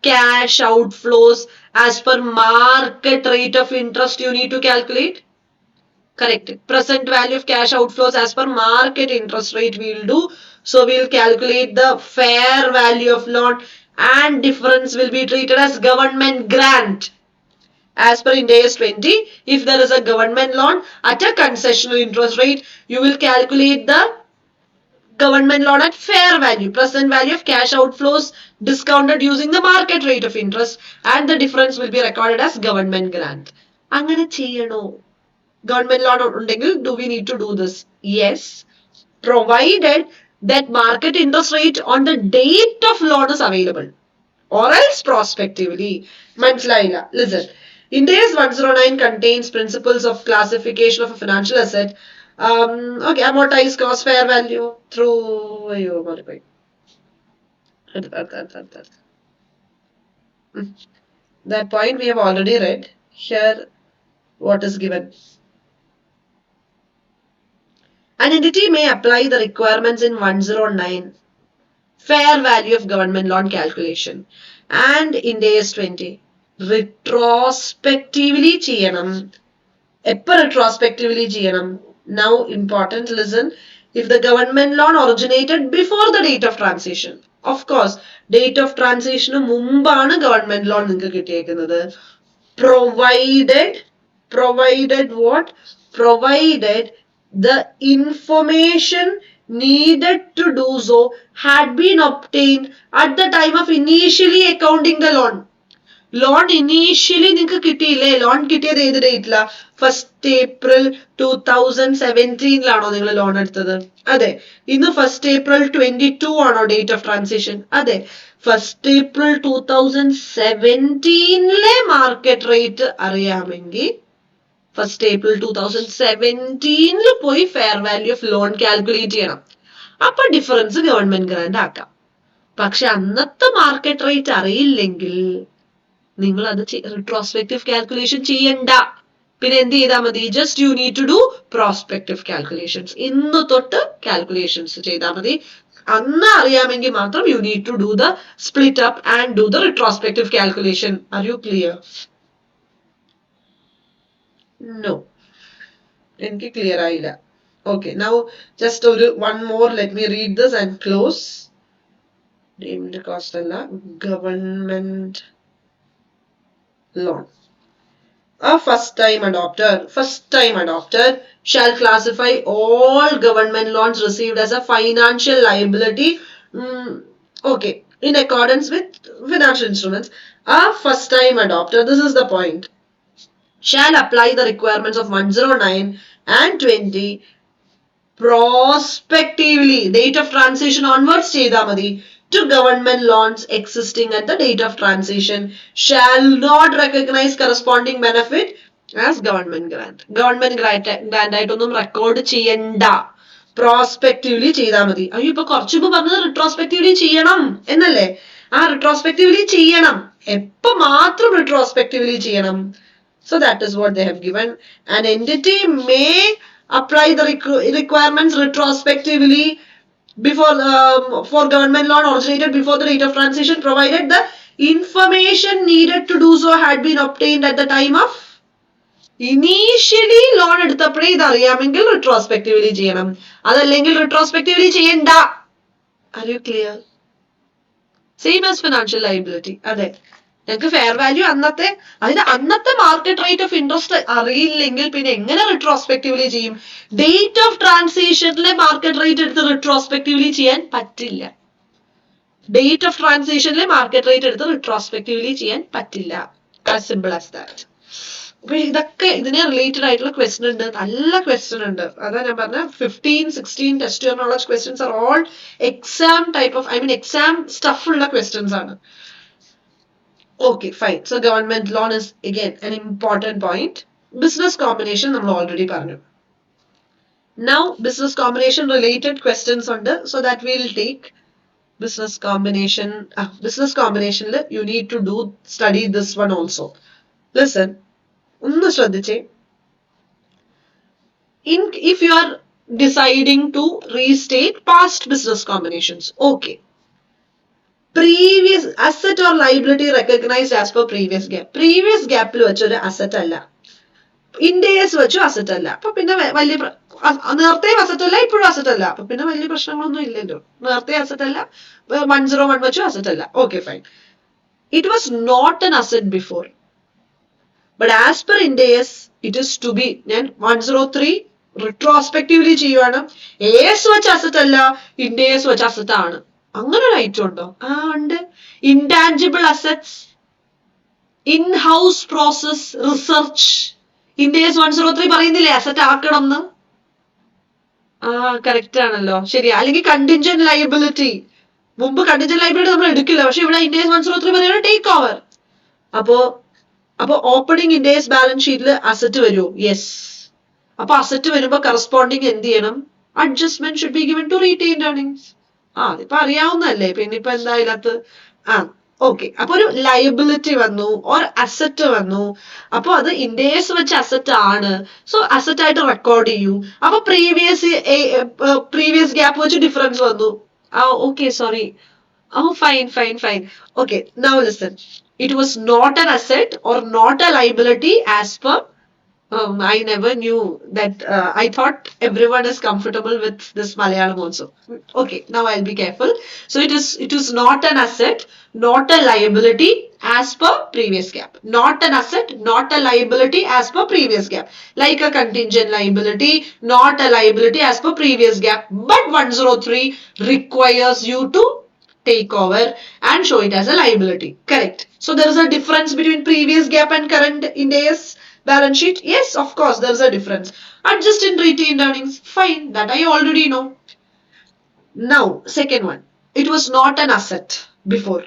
cash outflows as per market rate of interest you need to calculate. Correct. Present value of cash outflows as per market interest rate we will do. So we will calculate the fair value of loan and difference will be treated as government grant. As per Ind AS 20, if there is a government loan at a concessional interest rate, you will calculate the government loan at fair value, present value of cash outflows discounted using the market rate of interest, and the difference will be recorded as government grant. അങ്ങനെ ചെയ്യണോ? Government loan ഉണ്ടെങ്കിൽ do we need to do this? Yes, provided that market interest rate on the date of loan is available, or else prospectively. മനസ്സിലായില്ല. Listen. Ind AS 109 contains principles of classification of a financial asset. Okay, amortized cost fair value through multiply. That point we have already read. Here, what is given? An entity may apply the requirements in 109 fair value of government loan calculation and Ind AS 20 retrospectively ചെയ്യണം. എപ്പോൾ retrospectively ചെയ്യണം? Now important, listen. If the government loan originated before the date of transition, of course date of transition മുമ്പാണ് government loan നിങ്ങൾക്ക് കിട്ടിയേക്കുന്നത്. Provided what? Provided the information needed to do so had been obtained at the time of initially accounting the loan. Loan initially നിങ്ങൾക്ക് കിട്ടിയില്ലേ? Loan കിട്ടിയത് ഏത് ഡേറ്റിലാ? 1st April 2017 നിങ്ങൾ loan എടുത്തത്? അതെ. ഇന്ന് 1st April 22 ആണോ ഡേറ്റ് ഓഫ് ട്രാൻസിഷൻ? അതെ. 1st April 2017 മാർക്കറ്റ് റേറ്റ് അറിയാമെങ്കിൽ 1st April 2017 പോയി fair value of loan calculate ചെയ്യണം. അപ്പൊ ഡിഫറൻസ് ഗവൺമെന്റ് ഗ്രാന്റ് ആക്കാം. പക്ഷെ അന്നത്തെ മാർക്കറ്റ് റേറ്റ് അറിയില്ലെങ്കിൽ നിങ്ങൾ അത് റിട്രോസ്പെക്റ്റീവ് കാൽക്കുലേഷൻ ചെയ്യണ്ട. പിന്നെ എന്ത് ചെയ്താൽ മതി? Just you need to do prospective calculations. ഇന്ന് തൊട്ട് കാൽക്കുലേഷൻസ് ചെയ്താൽ മതി. അന്ന് അറിയാമെങ്കിൽ മാത്രം you need to do the split up and do the retrospective calculation. Are you clear? No, എനിക്ക് ക്ലിയർ ആയില്ല. Okay, now just one more. Let me read this and close. Named cost alla government loan. A first-time adopter shall classify all government loans received as a financial liability. Okay, in accordance with financial instruments. A first-time adopter, this is the point, shall apply the requirements of 109 and 20 prospectively, date of transition onwards ചെയ്താൽ മതി, to government loans existing at the date of transition, shall not recognize corresponding benefit as government grant. Government grant ആയിട്ടൊന്നും record ചെയ്യണ്ട. പ്രോസ്പെക്റ്റീവ്ലി ചെയ്താൽ മതി. അയ്യോ, ഇപ്പൊ കുറച്ചു മുമ്പ് പറഞ്ഞത് റിട്രോസ്പെക്റ്റീവ്ലി ചെയ്യണം എന്നല്ലേ? ആ റിട്രോസ്പെക്റ്റീവ്ലി ചെയ്യണം. എപ്പോ മാത്രം റിട്രോസ്പെക്റ്റീവ്ലി ചെയ്യണം? So that is what they have given. An entity may apply the requirements retrospectively before for government loan originated before the date of transition, provided the information needed to do so had been obtained at the time of initially loan എടുത്തപ്പോഴേ ഇത് അറിയാമെങ്കിൽ retrospectively ചെയ്യണം. അതല്ലെങ്കിൽ retrospectively ചെയ്യണ്ട. Are you clear? Same as financial liability. അതെ, ഞങ്ങൾക്ക് fair value അന്നത്തെ market rate of interest അറിയില്ലെങ്കിൽ പിന്നെ എങ്ങനെ റിട്രോസ്പെക്റ്റീവ്ലി ചെയ്യും? ഡേറ്റ് ഓഫ് ട്രാൻസിഷനിലെ മാർക്കറ്റ് റേറ്റ് എടുത്ത് റിട്രോസ്പെക്റ്റീവ്ലി ചെയ്യാൻ പറ്റില്ല. ഡേറ്റ് ഓഫ് ട്രാൻസിഷനിലെ മാർക്കറ്റ് റേറ്റ് എടുത്ത് റിട്രോസ്പെക്റ്റീവ്ലി ചെയ്യാൻ പറ്റില്ല. As simple as that. അപ്പൊ ഇതൊക്കെ ഇതിനെ റിലേറ്റഡ് ആയിട്ടുള്ള ക്വസ്റ്റ്യൻ ഉണ്ട്, നല്ല ക്വസ്റ്റ്യൻ ഉണ്ട്. അതാ ഞാൻ പറഞ്ഞ 15, 16 test knowledge questions are all exam type of, exam stuff ഉള്ള questions ആണ്. Okay, fine. So government loan is again an important point. Business combination നമ്മൾ already പറഞ്ഞു. Now business combination related questions ഉണ്ട്. So that we'll take business combination. Business combination you need to study this one also. Listen, ഒന്ന് ശ്രദ്ധിച്ചേ. If you are deciding to restate past business combinations, okay. Previous asset or liability recognized as per previous gap. Previous gap വെച്ചൊരു asset അല്ല, Ind AS വെച്ചു asset അല്ല. അപ്പൊ പിന്നെ വലിയ നേരത്തെയും അസറ്റ് അല്ല ഇപ്പോഴും അസറ്റ് അല്ല. അപ്പൊ പിന്നെ വലിയ പ്രശ്നങ്ങളൊന്നും ഇല്ലല്ലോ. നേരത്തെ അസറ്റ് അല്ല, 101 വെച്ചു അസറ്റ് അല്ല. Okay fine. It was not an asset before. But as per Ind AS, it is to be. ഞാൻ 103 retrospectively ചെയ്യുവാണ്. AS വെച്ച് അസറ്റ് അല്ല, Ind AS വെച്ച് അസറ്റ് ആണ്. അങ്ങനെ ഒരു ഐറ്റം ഉണ്ടോ? ഉണ്ട്. Intangible assets, in-house process, research. Ind AS 103 പറയുന്നില്ലേ അസറ്റ് ആക്കണം എന്ന്? കറക്റ്റ് ആണല്ലോ. ശരി. അല്ലെങ്കിൽ കണ്ടിൻജന്റ് ലയബിലിറ്റി. മുമ്പ് കണ്ടിൻജന്റ് ലയബിലിറ്റി നമ്മൾ എടുക്കില്ല. പക്ഷെ ഇവിടെ Ind AS 103 പറയുന്നത് ടേക്ക് ഓവർ. അപ്പൊ ഓപ്പണിംഗ് Ind AS ബാലൻസ് ഷീറ്റിൽ അസറ്റ് വരുമോ? യെസ്. അപ്പൊ അസറ്റ് വരുമ്പോ കറസ്പോണ്ടിങ് എന്ത് ചെയ്യണം? Adjustment should be given to retained earnings. അതിപ്പോ അറിയാവുന്നല്ലേ, പിന്നെ ഇപ്പൊ എന്താ ഇതിനകത്ത്? ഓക്കെ. അപ്പൊ ഒരു ലയബിലിറ്റി വന്നു ഓർ അസറ്റ് വന്നു. അപ്പൊ അത് Ind AS വെച്ച് അസറ്റ് ആണ്. സോ അസറ്റ് ആയിട്ട് റെക്കോർഡ് ചെയ്യൂ. അപ്പൊ പ്രീവിയസ് ഗ്യാപ്പ് വെച്ച് ഡിഫറൻസ് വന്നു. Okay sorry. Fine. Okay, now listen. It was not an asset or not a liability as per. I never knew that. I thought everyone is comfortable with this Malayalam also. Okay, now I'll be careful. So it is not an asset, not a liability as per previous gap. Not an asset, not a liability as per previous gap. Like a contingent liability, not a liability as per previous gap. But 103 requires you to take over and show it as a liability. Correct. So there is a difference between previous gap and current Ind AS balance sheet. Yes, of course, there is a difference. Adjust in retained earnings. Fine, that I already know. Now, second one. It was not an asset before.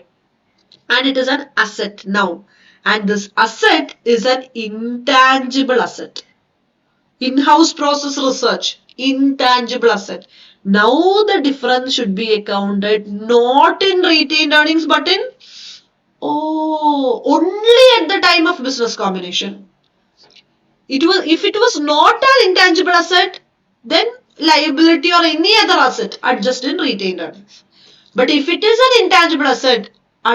And it is an asset now. And this asset is an intangible asset. In-house process research, intangible asset. Now the difference should be accounted not in retained earnings but in only at the time of business combination. If it was not an intangible asset, then liability or any other asset adjust in retained earnings. But if it is an intangible asset,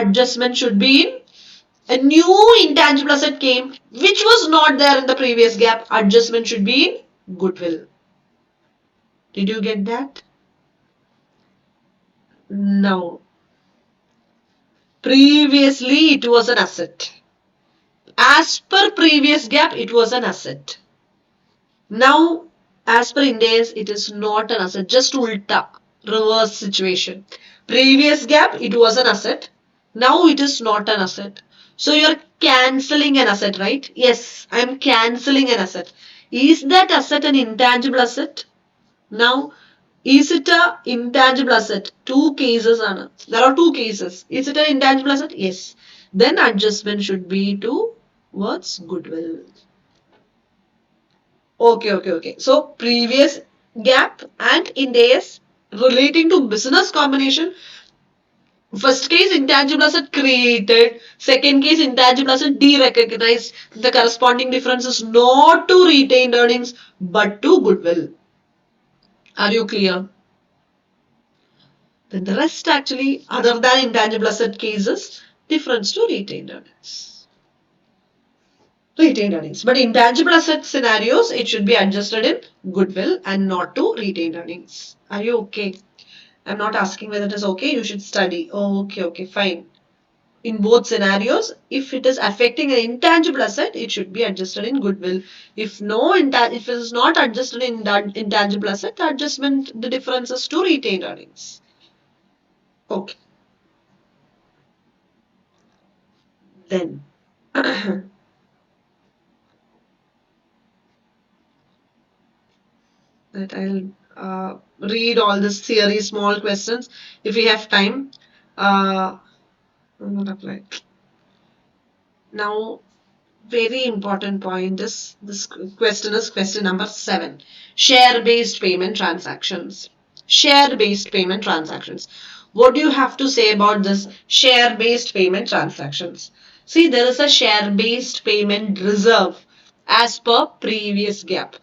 adjustment should be in a new intangible asset came which was not there in the previous gap. Adjustment should be in goodwill. Did you get that? No. Previously it was an asset. As per previous gap it was an asset. Now as per Ind AS it is not an asset. Just ulta, reverse situation. Previous gap it was an asset. Now it is not an asset. So you're cancelling an asset, right? Yes, I'm cancelling an asset. Is that asset an intangible asset? Now, is it an intangible asset? Two cases, Anna. There are two cases. Is it an intangible asset? Yes. Then adjustment should be towards goodwill. Okay. So previous gap and Ind AS relating to business combination. First case intangible asset created. Second case intangible asset derecognized. The corresponding difference is not to retained earnings but to goodwill. Are you clear? Then the rest actually other than intangible asset cases difference to retained earnings. But intangible asset scenarios it should be adjusted in goodwill and not to retained earnings. Are you okay? I'm not asking whether it is okay. You should study. Okay, fine. In both scenarios, if it is affecting an intangible asset, it should be adjusted in goodwill. If it is not adjusted in intangible asset, the adjustment, the difference is to retained earnings. Okay. Then that I'll read all this theory small questions if we have time. Not apply. Now, very important point is this question is question number 7. Share-based payment transactions. Share-based payment transactions. What do you have to say about this share-based payment transactions? See, there is a share-based payment reserve as per previous gap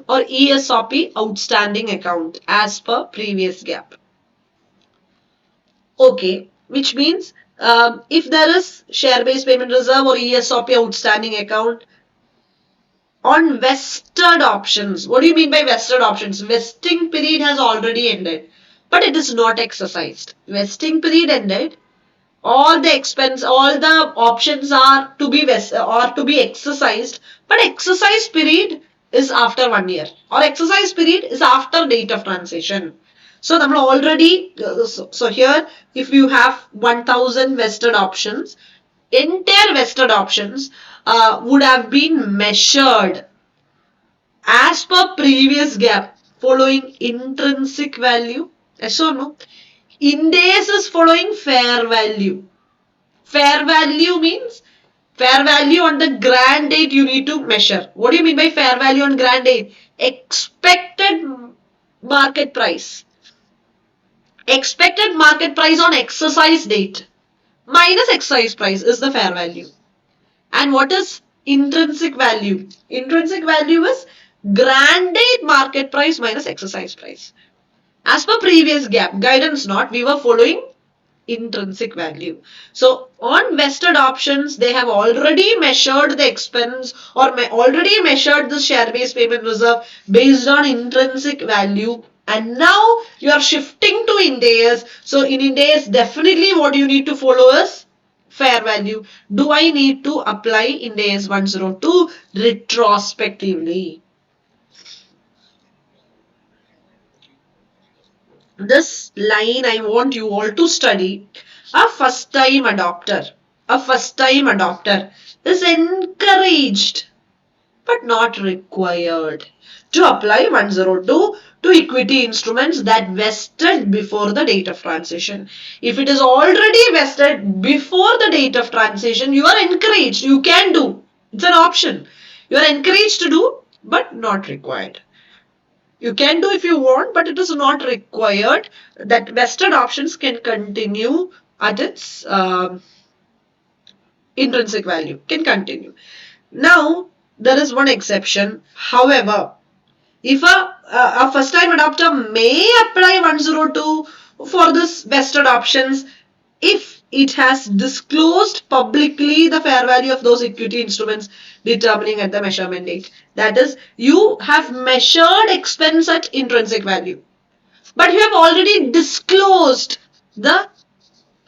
or ESOP outstanding account as per previous gap. Okay, which means if there is share-based payment reserve or ESOP outstanding account, On vested options. What do you mean by vested options? Vesting period has already ended, but it is not exercised. Vesting period ended. All the expense, all the options are to be or to be exercised, but exercise period is after 1 year, or exercise period is after date of transition. So നമ്മൾ already, so here if you have 1000 vested options, entire vested options would have been measured as per previous gap following intrinsic value. Yes or no? Ind AS is following fair value. Fair value means fair value on the grant date you need to measure. What do you mean by fair value on grant date? Expected market price. Expected market price on exercise date minus exercise price is the fair value. And what is intrinsic value? Intrinsic value is grant date market price minus exercise price. As per previous gap, guidance not, we were following intrinsic value. So on vested options, they have already measured the expense or already measured the share-based payment reserve based on intrinsic value. And now you are shifting to Ind AS. So in Ind AS, definitely what you need to follow is fair value. Do I need to apply Ind AS 102 retrospectively? This line I want you all to study. A first time adopter. A first time adopter is encouraged but not required to apply 102 to equity instruments that vested before the date of transition. If it is already vested before the date of transition, you are encouraged. You can do. It's an option. You are encouraged to do but not required. You can do if you want, but it is not required. That vested options can continue at its intrinsic value, can continue. Now, there is one exception. However, if a first time adopter may apply 102 for this vested options if it has disclosed publicly the fair value of those equity instruments determining at the measurement date. That is, you have measured expense at intrinsic value, but you have already disclosed the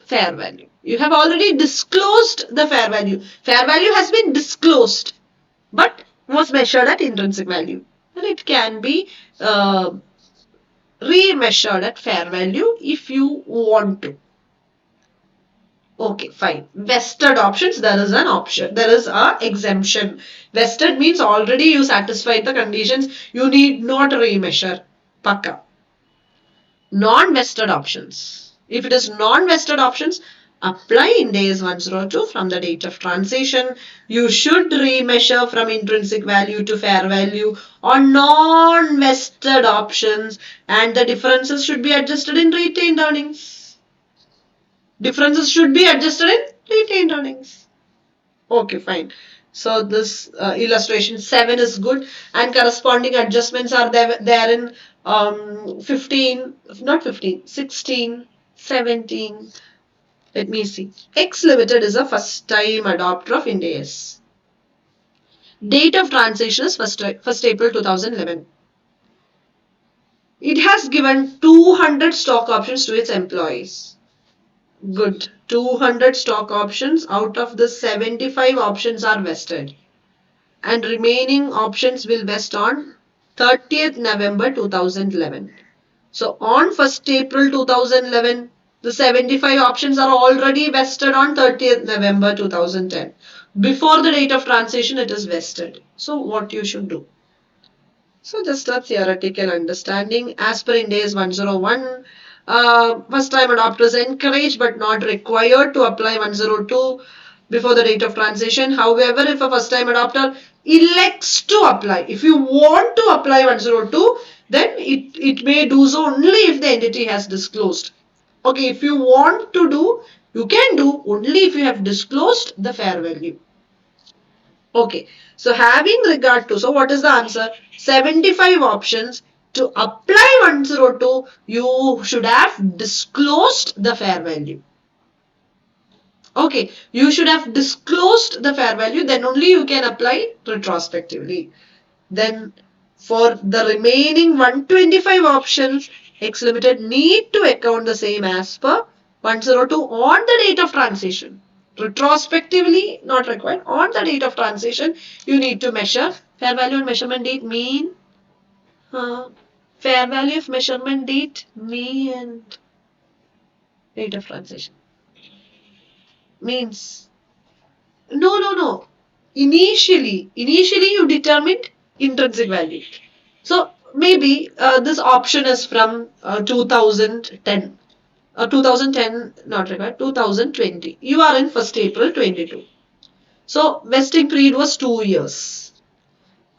fair value. You have already disclosed the fair value. Fair value has been disclosed, but was measured at intrinsic value. And it can be remeasured at fair value if you want to. Okay, fine. Vested options, there is an option. There is a exemption. Vested means already you satisfied the conditions. You need not remeasure. Pakka. Non-vested options. If it is non-vested options, apply Ind AS 102 from the date of transition. You should remeasure from intrinsic value to fair value on non-vested options, and the differences should be adjusted in retained earnings. Differences should be adjusted in retained earnings. Okay, fine. So this illustration 7 is good, and corresponding adjustments are there in 15, not 15, 16, 17. Let me see. X Limited is a first time adopter of Ind AS. Date of transition is 1st April 2011. It has given 200 stock options to its employees. Good. 200 stock options. Out of the 75 options are vested. And remaining options will vest on 30th November 2011. So on 1st April 2011, the 75 options are already vested on 30th November 2010. Before the date of transition, it is vested. So what you should do? So just a theoretical understanding. As per Ind AS 101, first time adopters encouraged but not required to apply 102 before the date of transition. However, if a first time adopter elects to apply, if you want to apply 102, then it may do so only if the entity has disclosed. Okay, if you want to do, you can do only if you have disclosed the fair value. Okay, so having regard to, so what is the answer? 75 options. To apply 102, you should have disclosed the fair value. Okay, you should have disclosed the fair value, then only you can apply retrospectively. Then for the remaining 125 options, X Limited need to account the same as per 102 on the date of transition. Retrospectively, not required. On the date of transition, you need to measure. Fair value and measurement date mean fair value of measurement date and date of transition means no. Initially you determined intrinsic value. So maybe this option is from 2010. 2010 not required. 2020. You are in 1st April 22. So vesting period was 2 years.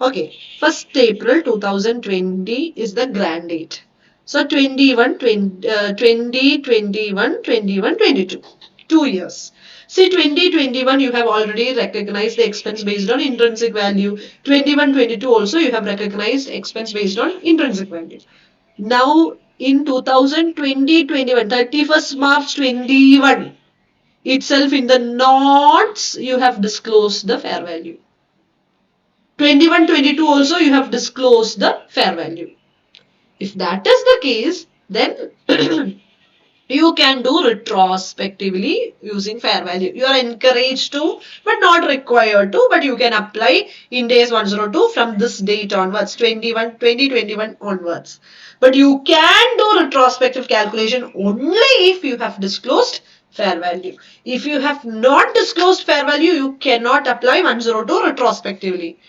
Okay, 1st April 2020 is the grant date. So 22. 2 years. See 2021 you have already recognized the expense based on intrinsic value. 21-22 also you have recognized expense based on intrinsic value. Now in 2020-21, 31st March 21 itself in the notes you have disclosed the fair value. 21-22 also you have disclosed the fair value. If that is the case, then you can do retrospectively using fair value. You are encouraged to, but not required to, but you can apply Ind AS 102 from this date onwards, 2021 onwards. But you can do retrospective calculation only if you have disclosed fair value. If you have not disclosed fair value, you cannot apply 102 retrospectively.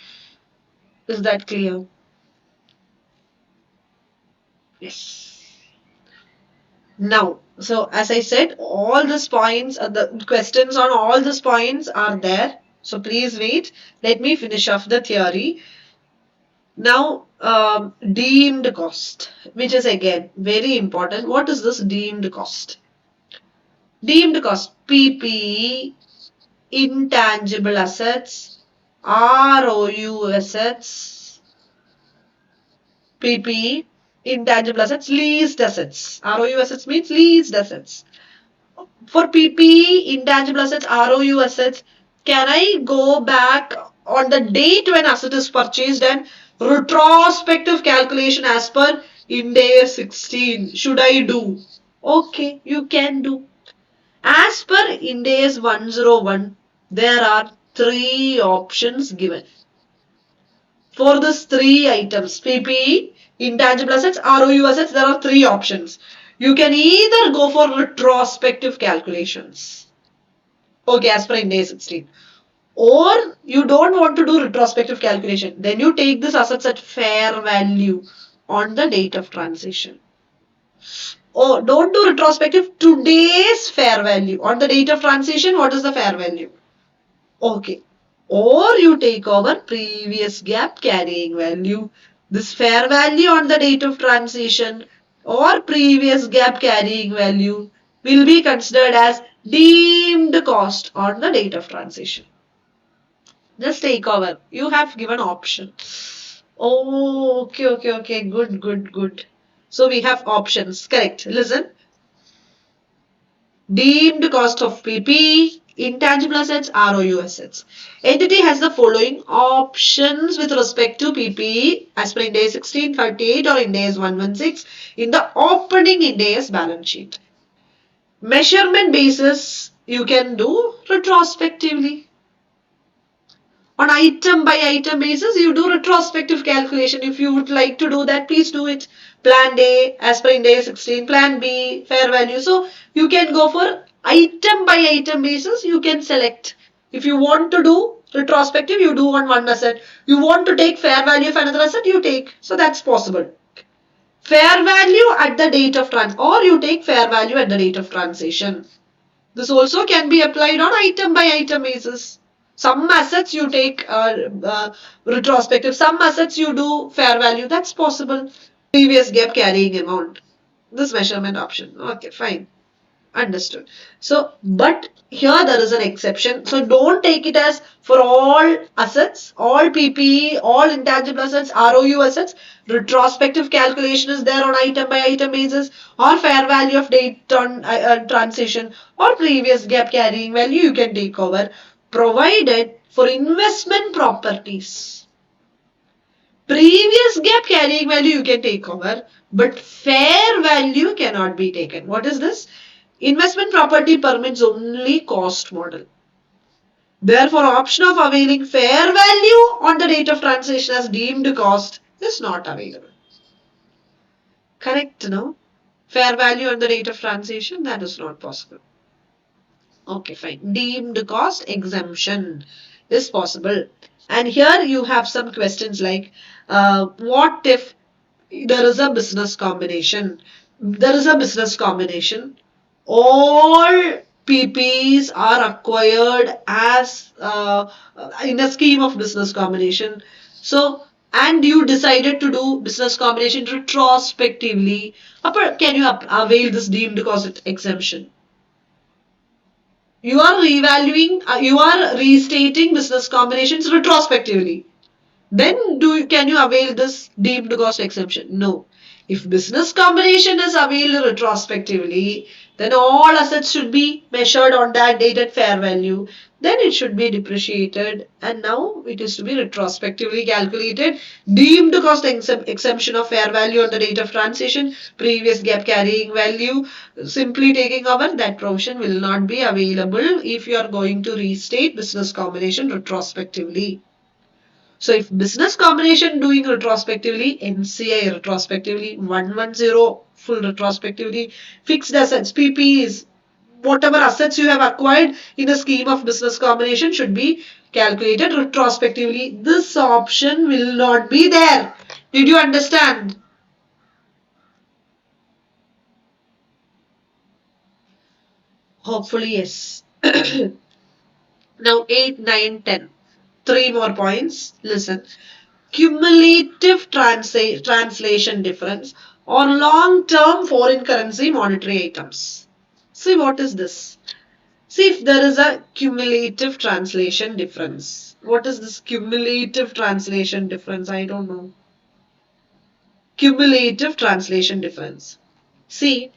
Is that clear? Yes. Now, so as I said, all these points, the questions on all these points are there. So please wait. Let me finish off the theory. Now, deemed cost, which is again very important. What is this deemed cost? Deemed cost, PPE, intangible assets, ROU assets, PPE, intangible assets, leased assets. ROU assets means leased assets. For PPE, intangible assets, ROU assets, can I go back on the date when asset is purchased and retrospective calculation as per Ind AS 16? Should I do? Okay, you can do. As per Ind AS 101, there are three options given. For these three items, PPE, intangible assets, ROU assets, there are three options. You can either go for retrospective calculations. Okay, as per Ind AS 16. Or you don't want to do retrospective calculation. Then you take this assets at fair value on the date of transition. Oh, don't do retrospective. Today's fair value. On the date of transition, what is the fair value? Okay. Or you take over previous gap carrying value. This fair value on the date of transition or previous gap carrying value will be considered as deemed cost on the date of transition. Just take over. You have given option. Oh, okay. Good. So we have options. Correct. Listen. Deemed cost of PP, intangible assets, ROU assets. Entity has the following options with respect to PP as per Ind AS 1638 or Ind AS 116 in the opening Ind AS balance sheet. Measurement basis you can do retrospectively. On item by item basis, you do retrospective calculation. If you would like to do that, please do it. Plan A as per Ind AS 16, Plan B, fair value. So you can go for item by item basis. You can select. If you want to do retrospective, you do on one asset. You want to take fair value of another asset, you take. So that's possible. Fair value at the date of or you take fair value at the date of transition. This also can be applied on item by item basis. Some assets you take retrospective, some assets you do fair value. That's possible. Previous gap carrying amount. This measurement option. Okay, fine. Understood. So, but here there is an exception. So don't take it as for all assets, all PPE, all intangible assets, ROU assets, retrospective calculation is there on item by item basis, or fair value of date on transition, or previous gap carrying value you can take over, provided for investment properties. Previous gap carrying value you can take over, but fair value cannot be taken. What is this? Investment property permits only cost model. Therefore, option of availing fair value on the date of transaction as deemed cost is not available. Correct, no? Fair value on the date of transaction, that is not possible. Okay, fine. Deemed cost exemption is possible. And here you have some questions like, what if there is a business combination? There is a business combination. All PPs are acquired as in a scheme of business combination. So, and you decided to do business combination retrospectively. Can you avail this deemed cost exemption? You are revaluing, you are restating business combinations retrospectively. Then can you avail this deemed cost exemption? No. If business combination is availed retrospectively, then all assets should be measured on that date at fair value. Then it should be depreciated, and now it is to be retrospectively calculated. Deemed cost exemption of fair value on the date of transition, previous gap carrying value, simply taking over, that provision will not be available if you are going to restate business combination retrospectively. So if business combination doing retrospectively, NCI retrospectively, 110 full retrospectively, fixed assets, PPs, whatever assets you have acquired in a scheme of business combination should be calculated retrospectively. This option will not be there. Did you understand? Hopefully, yes. Now 8, 9, 10. Three more points. Listen. Cumulative translation difference or long-term foreign currency monetary items. See, what is this? See if there is a cumulative translation difference. What is this cumulative translation difference? I don't know. Cumulative translation difference. See,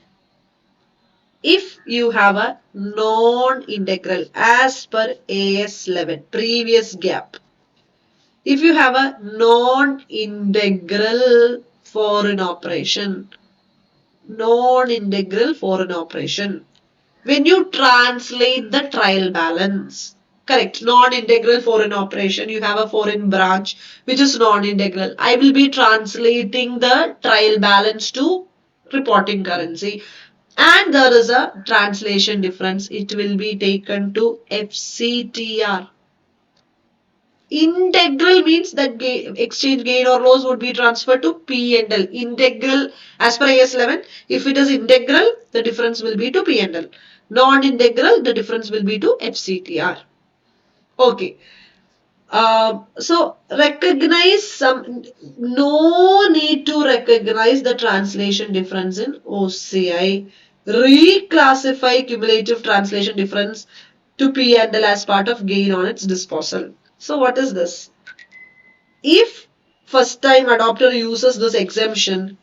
if you have a non-integral as per AS 11, previous gap, if you have a non-integral foreign operation, non-integral foreign operation, when you translate the trial balance, correct, non-integral foreign operation, you have a foreign branch which is non-integral. I will be translating the trial balance to reporting currency, and there is a translation difference. It will be taken to FCTR. Integral means that exchange gain or loss would be transferred to P&L. Integral as per AS 11, if it is integral, the difference will be to P&L. Non-integral, the difference will be to FCTR. Okay. So recognize some, no need to recognize the translation difference in OCI. Reclassify cumulative translation difference to P&L as part of gain on its disposal. So what is this? If first time adopter uses this exemption,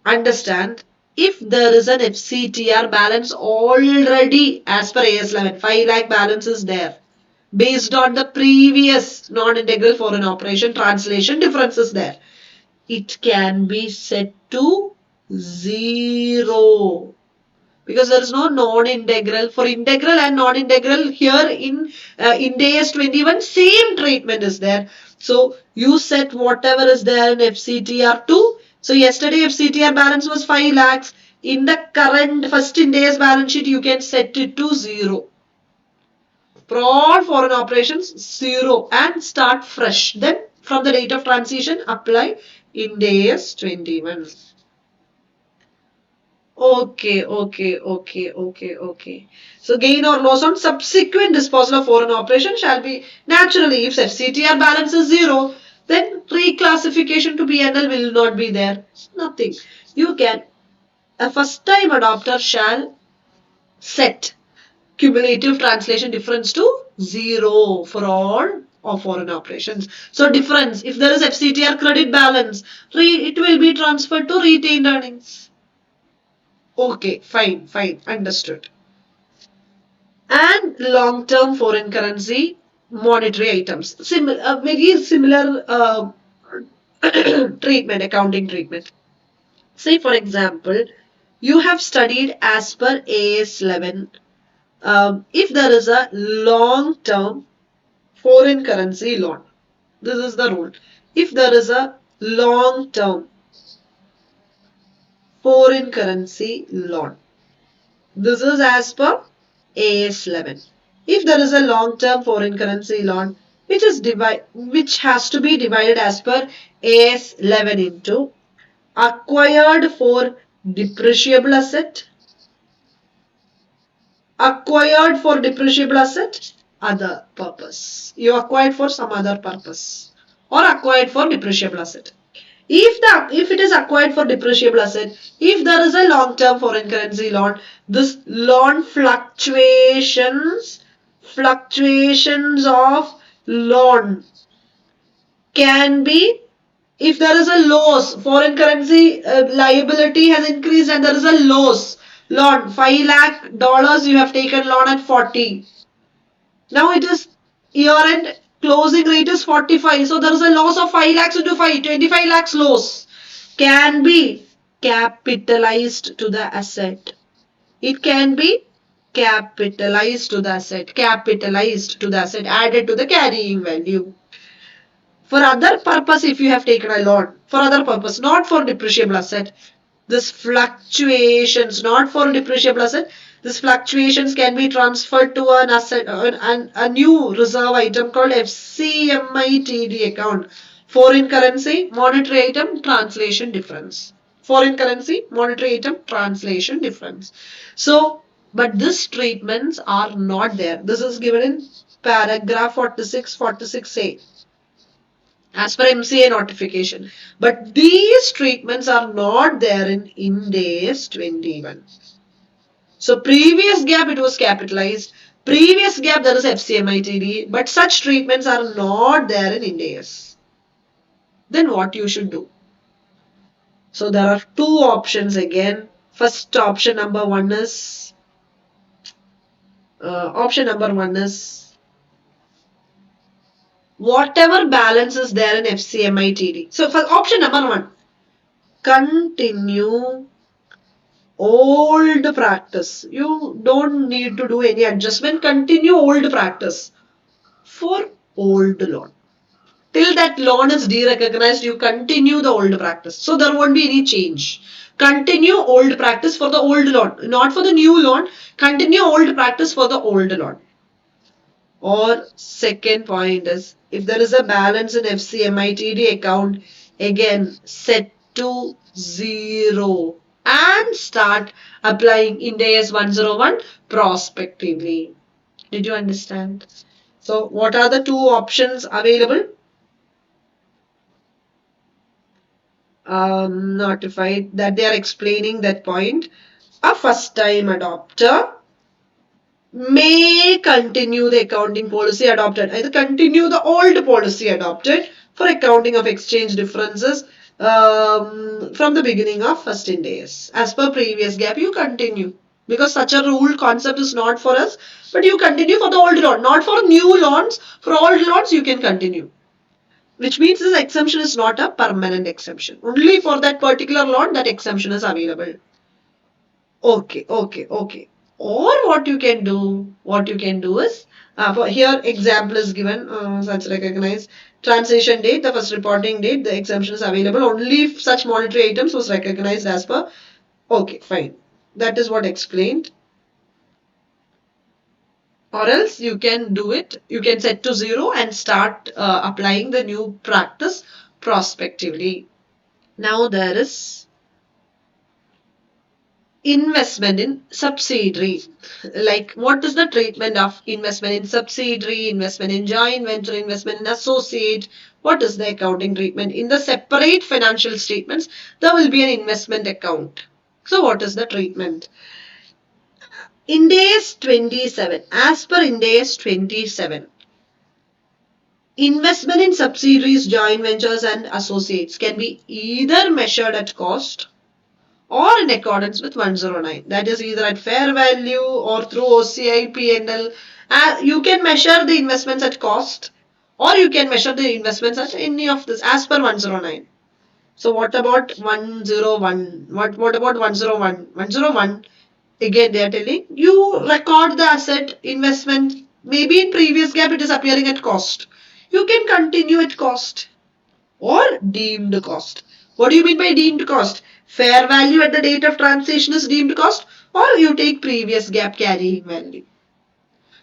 understand, if there is an FCTR balance already as per AS 11, 5 lakh balance is there. Based on the previous non-integral foreign operation translation difference is there. It can be set to 0. Because there is no non-integral. For integral and non-integral here in Ind AS 21, same treatment is there. So you set whatever is there in FCTR 2. So yesterday FCTR balance was 5 lakhs. In the current first Ind AS balance sheet, you can set it to 0. For all foreign operations, 0 and start fresh. Then from the date of transition, apply Ind AS 21. Okay. So gain or loss on subsequent disposal of foreign operation shall be naturally, if FCTR balance is 0, then reclassification to P&L will not be there. Nothing. You can, a first time adopter shall set cumulative translation difference to 0 for all of foreign operations. So difference, if there is FCTR credit balance, it will be transferred to retained earnings. Okay, fine, understood. And long-term foreign currency monetary items. Very similar treatment, accounting treatment. Say, for example, you have studied as per AS 11. If there is a long-term foreign currency loan, this is the rule. If there is a long-term foreign currency loan, this is as per AS 11. If there is a long-term foreign currency loan which has to be divided as per AS 11 into acquired for depreciable asset, acquired for depreciable asset, other purpose. You acquired for some other purpose or acquired for depreciable asset. If it is acquired for depreciable asset, if there is a long-term foreign currency loan, this loan fluctuations of loan can be, if there is a loss, foreign currency liability has increased and there is a loss, loan $5 lakh you have taken loan at 40. Now it is year end closing rate is 45. So there is a loss of 5 lakhs into 5, 25 lakhs loss can be capitalized to the asset. It can be capitalized to the asset, added to the carrying value. For other purpose, if you have taken a loan, for other purpose, not for depreciable asset, this fluctuations, not for depreciable asset, these fluctuations can be transferred to an asset, a new reserve item called FCMITD account. Foreign currency, monetary item, translation difference. Foreign currency, monetary item, translation difference. So, but these treatments are not there. This is given in paragraph 46, 46A as per MCA notification. But these treatments are not there in Ind AS 21. So previous gap it was capitalized. Previous gap there is FCMITD, but such treatments are not there in Ind AS. Then what you should do? So there are two options again. First option number one is whatever balance is there in FCMITD. So for option number one, continue old practice. You don't need to do any adjustment. Continue old practice for old loan. Till that loan is derecognized, you continue the old practice. So there won't be any change. Continue old practice for the old loan, not for the new loan. Continue old practice for the old loan. Or second point is, if there is a balance in FCMITD account, again set to 0 and start applying Ind AS 101 prospectively. Did you understand? So what are the two options available? Notified that they are explaining that point. A first time adopter may continue the accounting policy adopted, either continue the old policy adopted for accounting of exchange differences from the beginning of first Ind AS. As per previous gap, you continue because such a rule concept is not for us, but you continue for the old loan, not for new loans. For old loans, you can continue. Which means this exemption is not a permanent exemption. Only for that particular loan, that exemption is available. Okay. Or what you can do is, for here example is given, such recognize transition date, the first reporting date, the exemption is available only if such monetary items was recognized as per. Okay, fine. That is what explained. Or else you can do it, you can set to 0 and start applying the new practice prospectively. Now there is investment in subsidiary. Like what is the treatment of investment in subsidiary, investment in joint venture, investment in associate? What is the accounting treatment? In the separate financial statements, there will be an investment account. So what is the treatment? Ind AS 27. As per Ind AS 27, investment in subsidiaries, joint ventures, and associates can be either measured at cost or in accordance with 109. That is either at fair value or through OCI, P&L. You can measure the investments at cost or you can measure the investments at any of this as per 109. So what about 101? What about 101? 101, again they are telling you record the asset investment. Maybe in previous gap it is appearing at cost. You can continue at cost or deemed cost. What do you mean by deemed cost? Fair value at the date of transaction is deemed cost, or you take previous gap carrying value.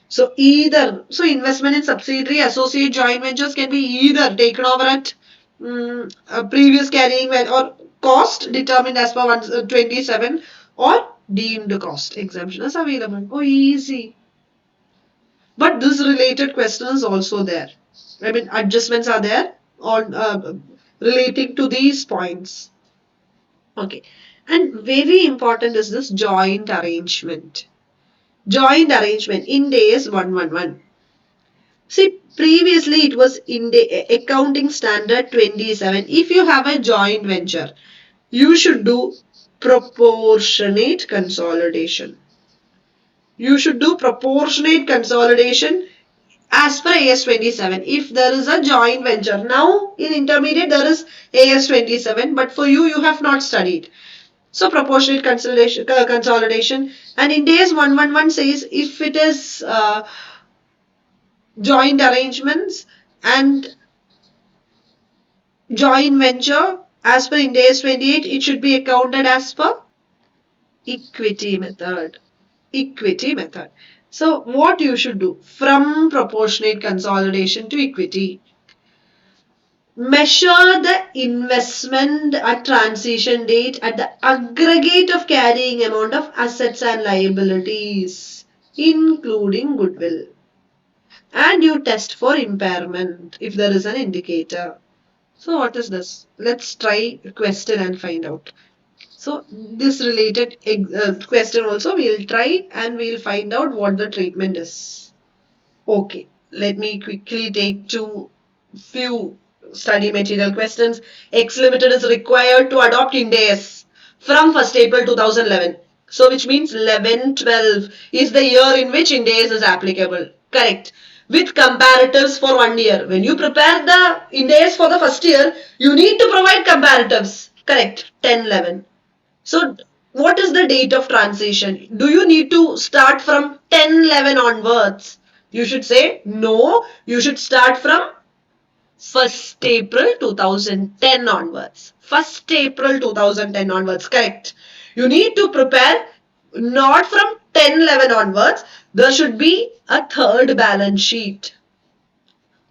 So investment in subsidiary, associate, joint ventures can be either taken over at a previous carrying value or cost determined as per 127 or deemed cost. Exemption is available. Oh, easy. But this related question is also there. I mean, adjustments are there on relating to these points. Okay. And very important is this joint arrangement. Joint arrangement in days 111. See, previously it was in the accounting standard 27. If you have a joint venture, you should do proportionate consolidation. You should do proportionate consolidation as per AS 27. If there is a joint venture, now in intermediate there is AS 27, but for you, you have not studied. So proportionate consolidation, and in days 111 says if it is joint arrangements and joint venture as per Ind AS 28, it should be accounted as per equity method. Equity method. So what you should do from proportionate consolidation to equity? Measure the investment at transition date at the aggregate of carrying amount of assets and liabilities, including goodwill. And you test for impairment if there is an indicator. So what is this? Let's try a question and find out. So this related question also we'll try and we'll find out what the treatment is. Okay, let me quickly take two few study material questions. X Limited is required to adopt Ind AS from 1st April 2011. So which means 11-12 is the year in which Ind AS is applicable. Correct. With comparatives for 1 year. When you prepare the Ind AS for the first year, you need to provide comparatives. Correct. 10-11. So what is the date of transition? Do you need to start from 10-11 onwards? You should say no. You should start from 1st April 2010 onwards. 1st April 2010 onwards. Correct. You need to prepare not from 10-11 onwards. There should be a third balance sheet.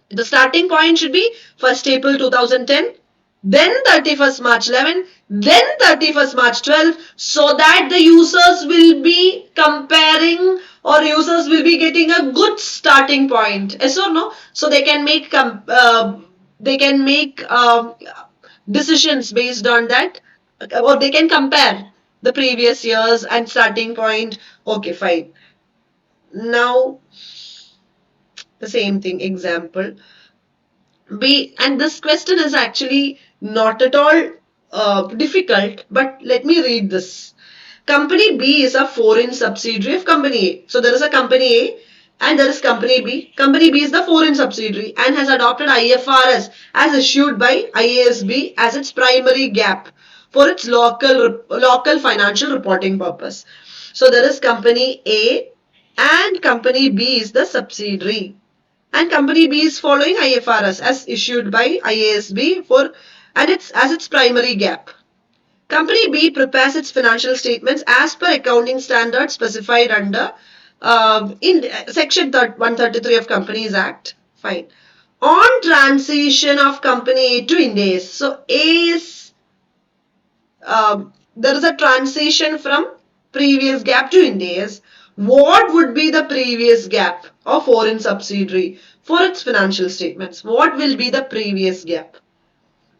The starting point should be 1st April 2010, then 31st March 11, then 31st March 12, so that the users will be comparing or users will be getting a good starting point. Yes or no? So they can make decisions based on that, or they can compare the previous years and starting point. Okay, fine. Now the same thing. Example. And this question is actually not at all difficult, but let me read this. Company B is a foreign subsidiary of company A. So there is a company A and there is company B. Company B is the foreign subsidiary and has adopted IFRS as issued by IASB as its primary gap for its local financial reporting purpose. So there is company A and company B is the subsidiary, and company B is following IFRS as issued by IASB for and its as its primary gap. Company B prepares its financial statements as per accounting standards specified under in section 133 of Companies Act. Fine. On transition of company A to Ind AS. So A is there is a transition from previous gap to Ind AS. What would be the previous gap of foreign subsidiary for its financial statements? What will be the previous gap?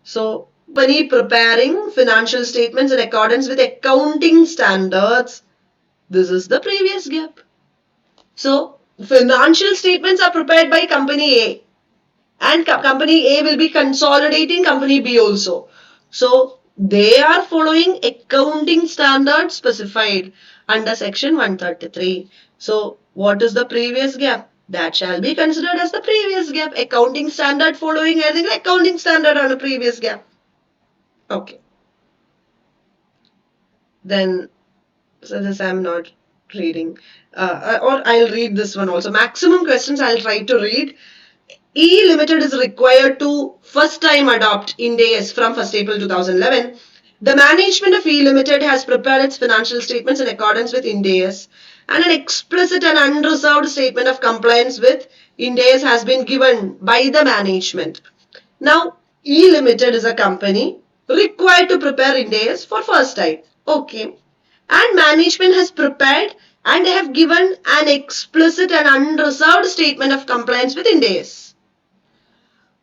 So, company preparing financial statements in accordance with accounting standards This is the previous gap. So, financial statements are prepared by company A, and company A will be consolidating company B also. So, they are following accounting standards specified under section 133. So, what is the previous gap? That shall be considered as the previous gap. Accounting standard following as in accounting standard on the previous gap. Okay. Then, so this I'm not reading. Or I'll read this one also. Maximum questions I'll try to read. E Limited is required to first time adopt Ind AS from 1st April 2011. The management of E Limited has prepared its financial statements in accordance with Ind AS, and an explicit and unreserved statement of compliance with Ind AS has been given by the management. Now, E Limited is a company required to prepare Ind AS for first time. Okay. And management has prepared and they have given an explicit and unreserved statement of compliance with Ind AS.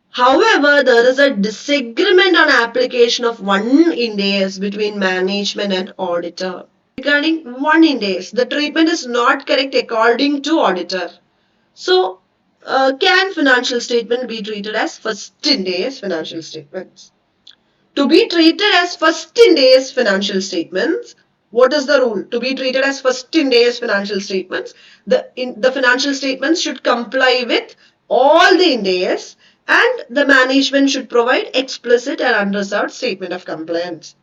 However, there is a disagreement on application of one Ind AS between management and auditor. Regarding one Ind AS, the treatment is not correct according to auditor. So, can financial statement be treated as first Ind AS financial statements? To be treated as first Ind AS financial statements, what is the rule? To be treated as first Ind AS financial statements, the financial statements should comply with all the Ind AS, and the management should provide explicit and unreserved statement of compliance.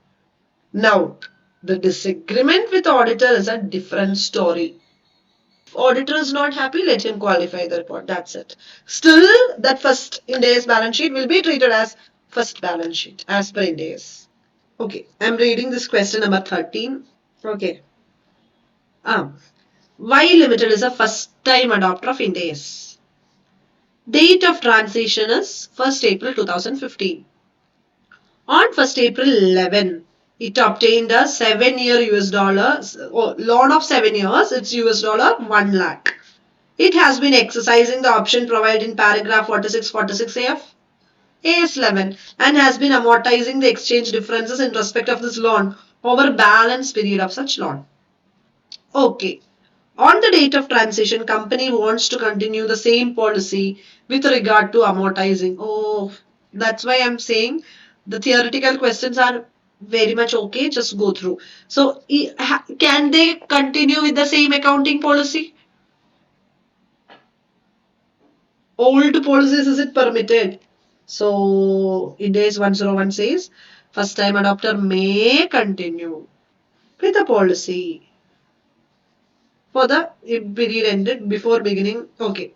Now, the disagreement with auditor is a different story. If auditor is not happy, let him qualify the report. That's it. Still, that first Ind AS balance sheet will be treated as first balance sheet as per Ind AS. Okay, I'm reading this question number 13. Okay. Y Limited is a first time adopter of Ind AS. Date of transition is 1st April 2015. On 1st April 11, it obtained a 7-year US dollar loan of 7 years. It's US dollar 1 lakh. It has been exercising the option provided in paragraph 46 of AS11 and has been amortizing the exchange differences in respect of this loan over balance period of such loan. Okay. On the date of transition, company wants to continue the same policy with regard to amortizing. Oh, that's why I'm saying the theoretical questions are very much okay. Just go through. So, can they continue with the same accounting policy? Old policies, is it permitted? So, Ind AS 101 says, first time adopter may continue with the policy for the period ended before beginning. Okay.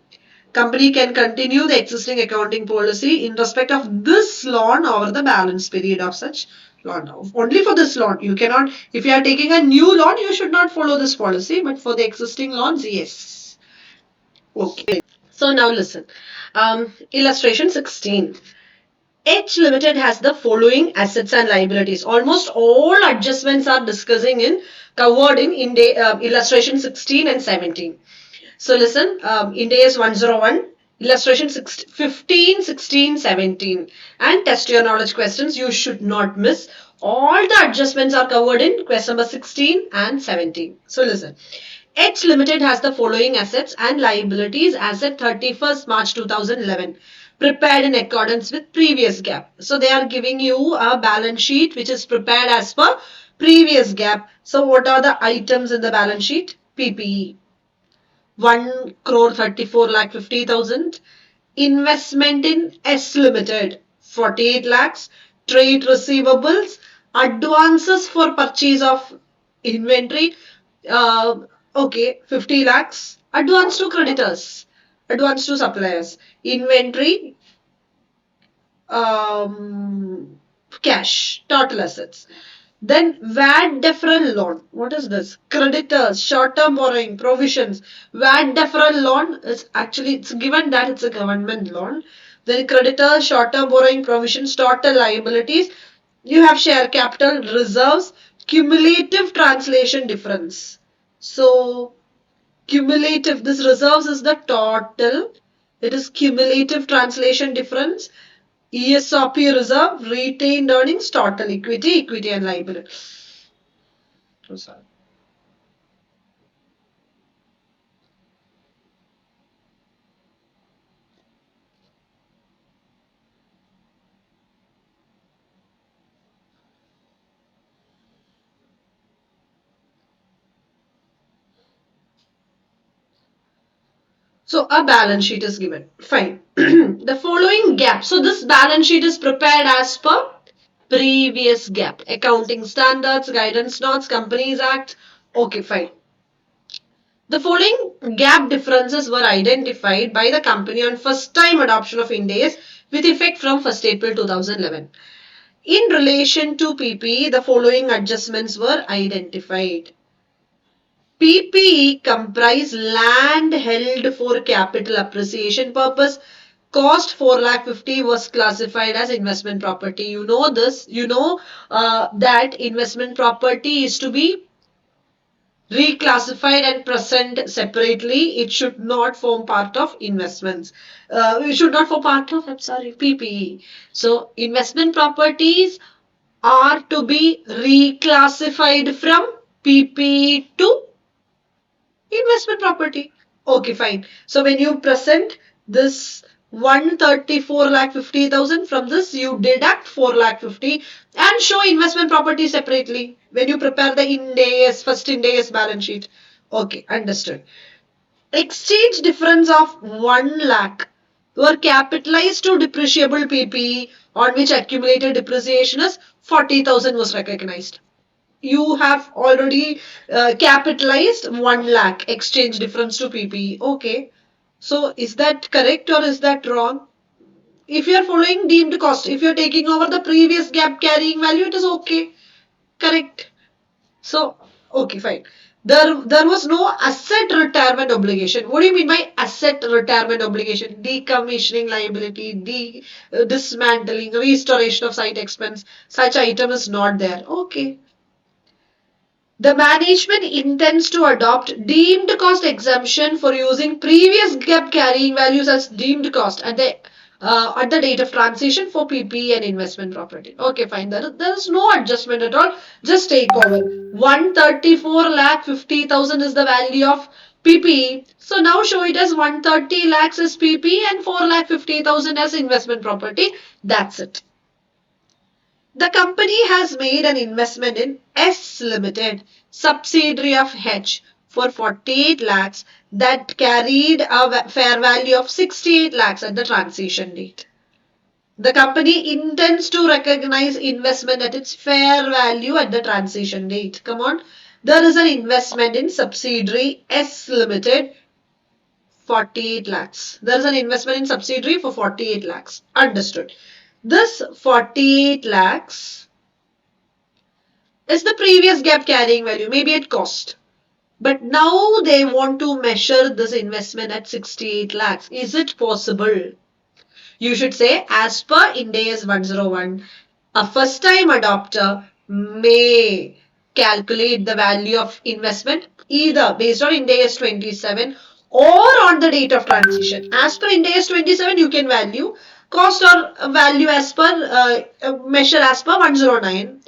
Company can continue the existing accounting policy in respect of this loan over the balance period of such loan. Only for this loan. You cannot, if you are taking a new loan, you should not follow this policy, but for the existing loans, yes. Okay. So now listen. Illustration 16. H Limited has the following assets and liabilities. Almost all adjustments are discussing in covered in illustration 16 and 17. So listen, Ind AS 101, illustration 15, 16, 17, and test your knowledge questions you should not miss. All the adjustments are covered in question number 16 and 17. So listen. H Limited has the following assets and liabilities as at 31st March 2011, prepared in accordance with previous gap. So they are giving you a balance sheet which is prepared as per previous gap. So what are the items in the balance sheet? PPE. 1 crore 34 lakh 50,000. Investment in S Limited 48 lakhs. Trade receivables. Advances for purchase of inventory. Okay, 50 lakhs. Advance to creditors. Advance to suppliers. Inventory. Cash. Total assets. Then VAT deferral loan. What is this? Creditors, short-term borrowing, provisions. VAT deferral loan is actually, it's given that it's a government loan. Then creditors, short-term borrowing, provisions, total liabilities. You have share capital, reserves, cumulative translation difference. So, cumulative, this reserves is the total. It is cumulative translation difference. ESOP reserve, retained earnings, total equity, equity and liability. Oh, sorry. So a balance sheet is given. Fine. The following gap. So this balance sheet is prepared as per previous gap. Accounting standards, guidance notes, Companies Act. Okay, fine. The following gap differences were identified by the company on first time adoption of Ind AS with effect from 1st April 2011. In relation to PPE, the following adjustments were identified. PPE comprise land held for capital appreciation purpose. Cost 4,50,000 was classified as investment property. You know this. You know that investment property is to be reclassified and present separately. It should not form part of investments. It should not form part of, I'm sorry, PPE. So investment properties are to be reclassified from PPE to investment property. Okay, fine. So when you present this 134 lakh 50,000 from this, you deduct 4 lakh 50 and show investment property separately when you prepare the Ind AS, first Ind AS balance sheet. Okay, understood. Exchange difference of 1 lakh were capitalized to depreciable PPE on which accumulated depreciation is 40,000 was recognized. You have already capitalized 1 lakh exchange difference to PPE. Okay. So is that correct or is that wrong? If you are following deemed cost, if you are taking over the previous gap carrying value, it is okay. Correct. So, okay, fine. There was no asset retirement obligation. What do you mean by asset retirement obligation? Decommissioning liability, dismantling, restoration of site expense. Such item is not there. Okay. The management intends to adopt deemed cost exemption for using previous gap carrying values as deemed cost at the date of transition for PPE and investment property. Okay, fine. There is no adjustment at all. Just take over. 134 lakh 50,000 is the value of PPE. So now show it as 130 lakhs as PPE and 4 lakh 50,000 as investment property. That's it. The company has made an investment in S Limited, subsidiary of H, for 48 lakhs that carried a fair value of 68 lakhs at the transition date. The company intends to recognize investment at its fair value at the transition date. Come on. There is an investment in subsidiary S Limited, 48 lakhs. There is an investment in subsidiary for 48 lakhs. Understood. This 48 lakhs is the previous gap carrying value, maybe at cost. But now they want to measure this investment at 68 lakhs. Is it possible? You should say, as per Ind AS 101, a first time adopter may calculate the value of investment either based on Ind AS 27 or on the date of transition. As per Ind AS 27, you can value cost or value as per measure as per 109,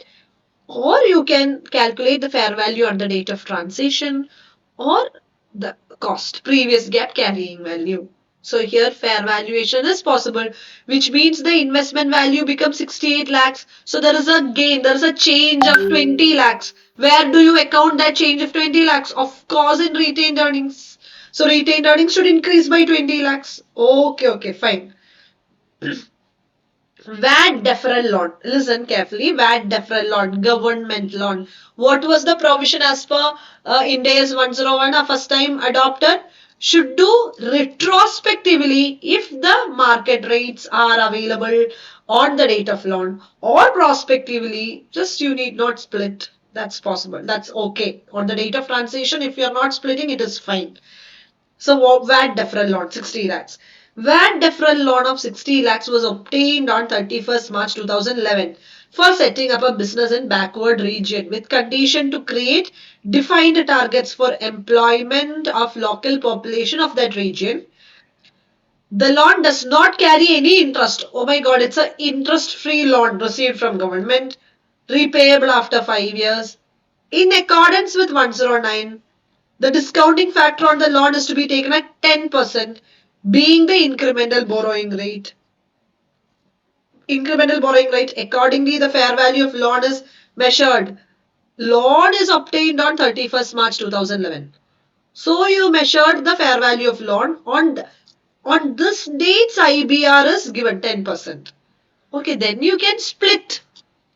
or you can calculate the fair value on the date of transition or the cost, previous gap carrying value. So here fair valuation is possible, which means the investment value becomes 68 lakhs. So there is a gain, there is a change of 20 lakhs. Where do you account that change of 20 lakhs? Of course in retained earnings. So retained earnings should increase by 20 lakhs. Okay, fine. VAT deferral loan. Listen carefully. VAT deferral loan, government loan. What was the provision as per Ind AS 101? A first time adopted should do retrospectively if the market rates are available on the date of loan, or prospectively, just you need not split. That's possible. That's okay. On the date of transition, if you are not splitting, it is fine. So VAT deferral loan 60 lakhs. VAT deferral loan of 60 lakhs was obtained on 31st March 2011 for setting up a business in backward region with condition to create defined targets for employment of local population of that region. The loan does not carry any interest. Oh my god, it's an interest-free loan received from government, repayable after 5 years. In accordance with 109, the discounting factor on the loan is to be taken at 10%, being the incremental borrowing rate. Incremental borrowing rate, accordingly, the fair value of loan is measured. Loan is obtained on 31st March 2011. So you measured the fair value of loan on this date's IBR is given 10%. Okay, then you can split.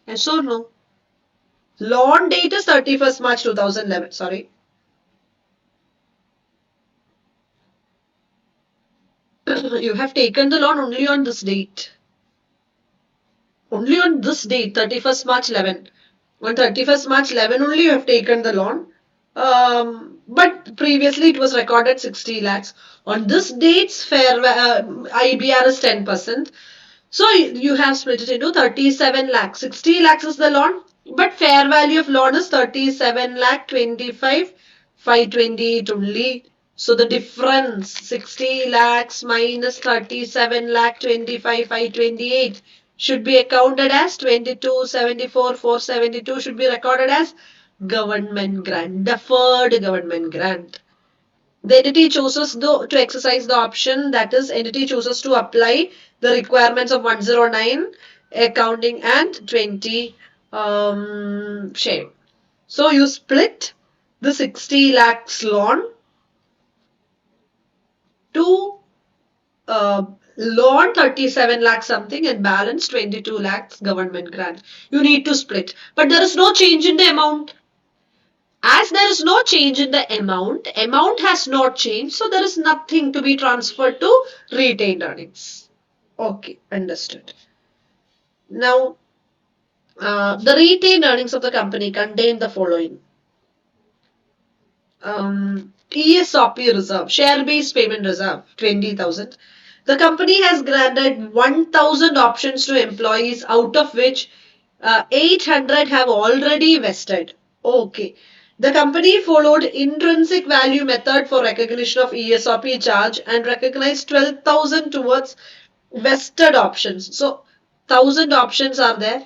Yes or no? Loan date is 31st March 2011. Sorry. You have taken the loan only on this date. Only on this date, 31st March 11. On 31st March 11 only you have taken the loan. But previously it was recorded 60 lakhs. On this date's fair IBR is 10%. So you have split it into 37 lakhs. 60 lakhs is the loan, but fair value of loan is 37 lakh 25 528 only. So the difference 60 lakhs minus 37 lakh 25 528 should be accounted as 22 74 472 should be recorded as government grant, deferred government grant. The entity chooses to exercise the option, that is, entity chooses to apply the requirements of 109 accounting and 20 share. So you split the 60 lakhs loan to loan 37 lakhs something and balance 22 lakhs government grant. You need to split, but there is no change in the amount. As there is no change in the amount has not changed, so there is nothing to be transferred to retained earnings. Okay, understood. Now, the retained earnings of the company contain the following. ESOP reserve, share-based payment reserve, 20,000. The company has granted 1,000 options to employees, out of which 800 have already vested. Okay. The company followed intrinsic value method for recognition of ESOP charge and recognized 12,000 towards vested options. So, 1,000 options are there.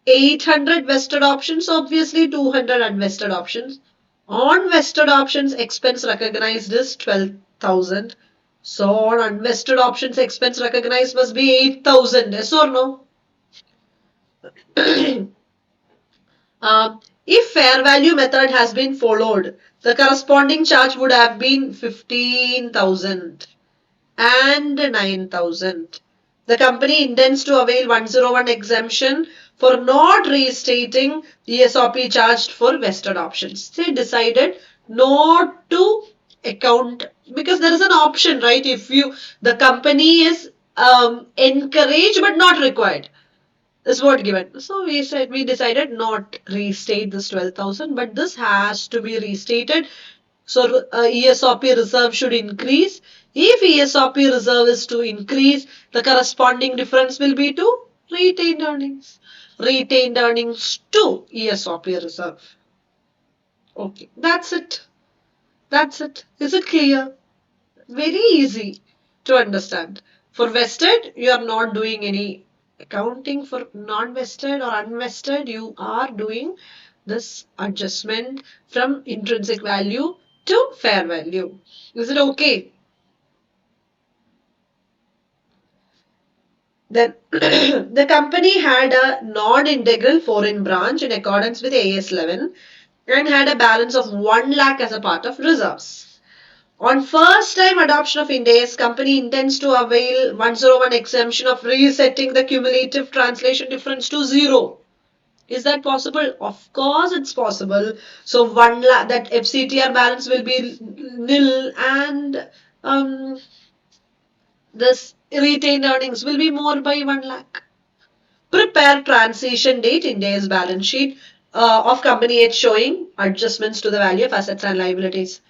800 vested options, obviously 200 unvested options. On vested options, expense recognized is 12,000. So on unvested options, expense recognized must be 8,000. Yes or no? If fair value method has been followed, the corresponding charge would have been 15,000 and 9,000. The company intends to avail 101 exemption for not restating ESOP charged for vested options. They decided not to account because there is an option, right? If the company is encouraged but not required, is what given. So we decided not restate this 12,000, but this has to be restated. So ESOP reserve should increase. If ESOP reserve is to increase, the corresponding difference will be to retained earnings. Retained earnings to ESOP reserve. Okay, that's it. That's it. Is it clear? Very easy to understand. For vested, you are not doing any accounting. For non-vested or unvested, you are doing this adjustment from intrinsic value to fair value. Is it okay? Then the company had a non-integral foreign branch in accordance with AS 11 and had a balance of 1 lakh as a part of reserves. On first time adoption of Ind AS, company intends to avail 101 exemption of resetting the cumulative translation difference to 0. Is that possible? Of course it's possible. So 1 lakh, that FCTR balance will be nil and this retained earnings will be more by 1 lakh. Prepare transition date in Ind AS balance sheet of company H showing adjustments to the value of assets and liabilities.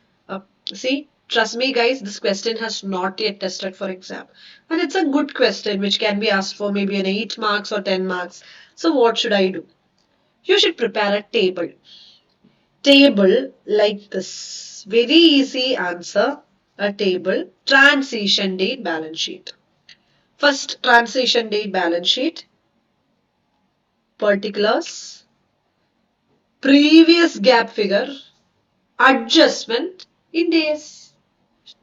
See, trust me guys, this question has not yet tested for exam. And it's a good question which can be asked for maybe an 8 marks or 10 marks. So what should I do? You should prepare a table. Table like this. Very easy answer. A table. Transition date balance sheet. First transition date balance sheet. Particulars. Previous gap figure. Adjustment in days.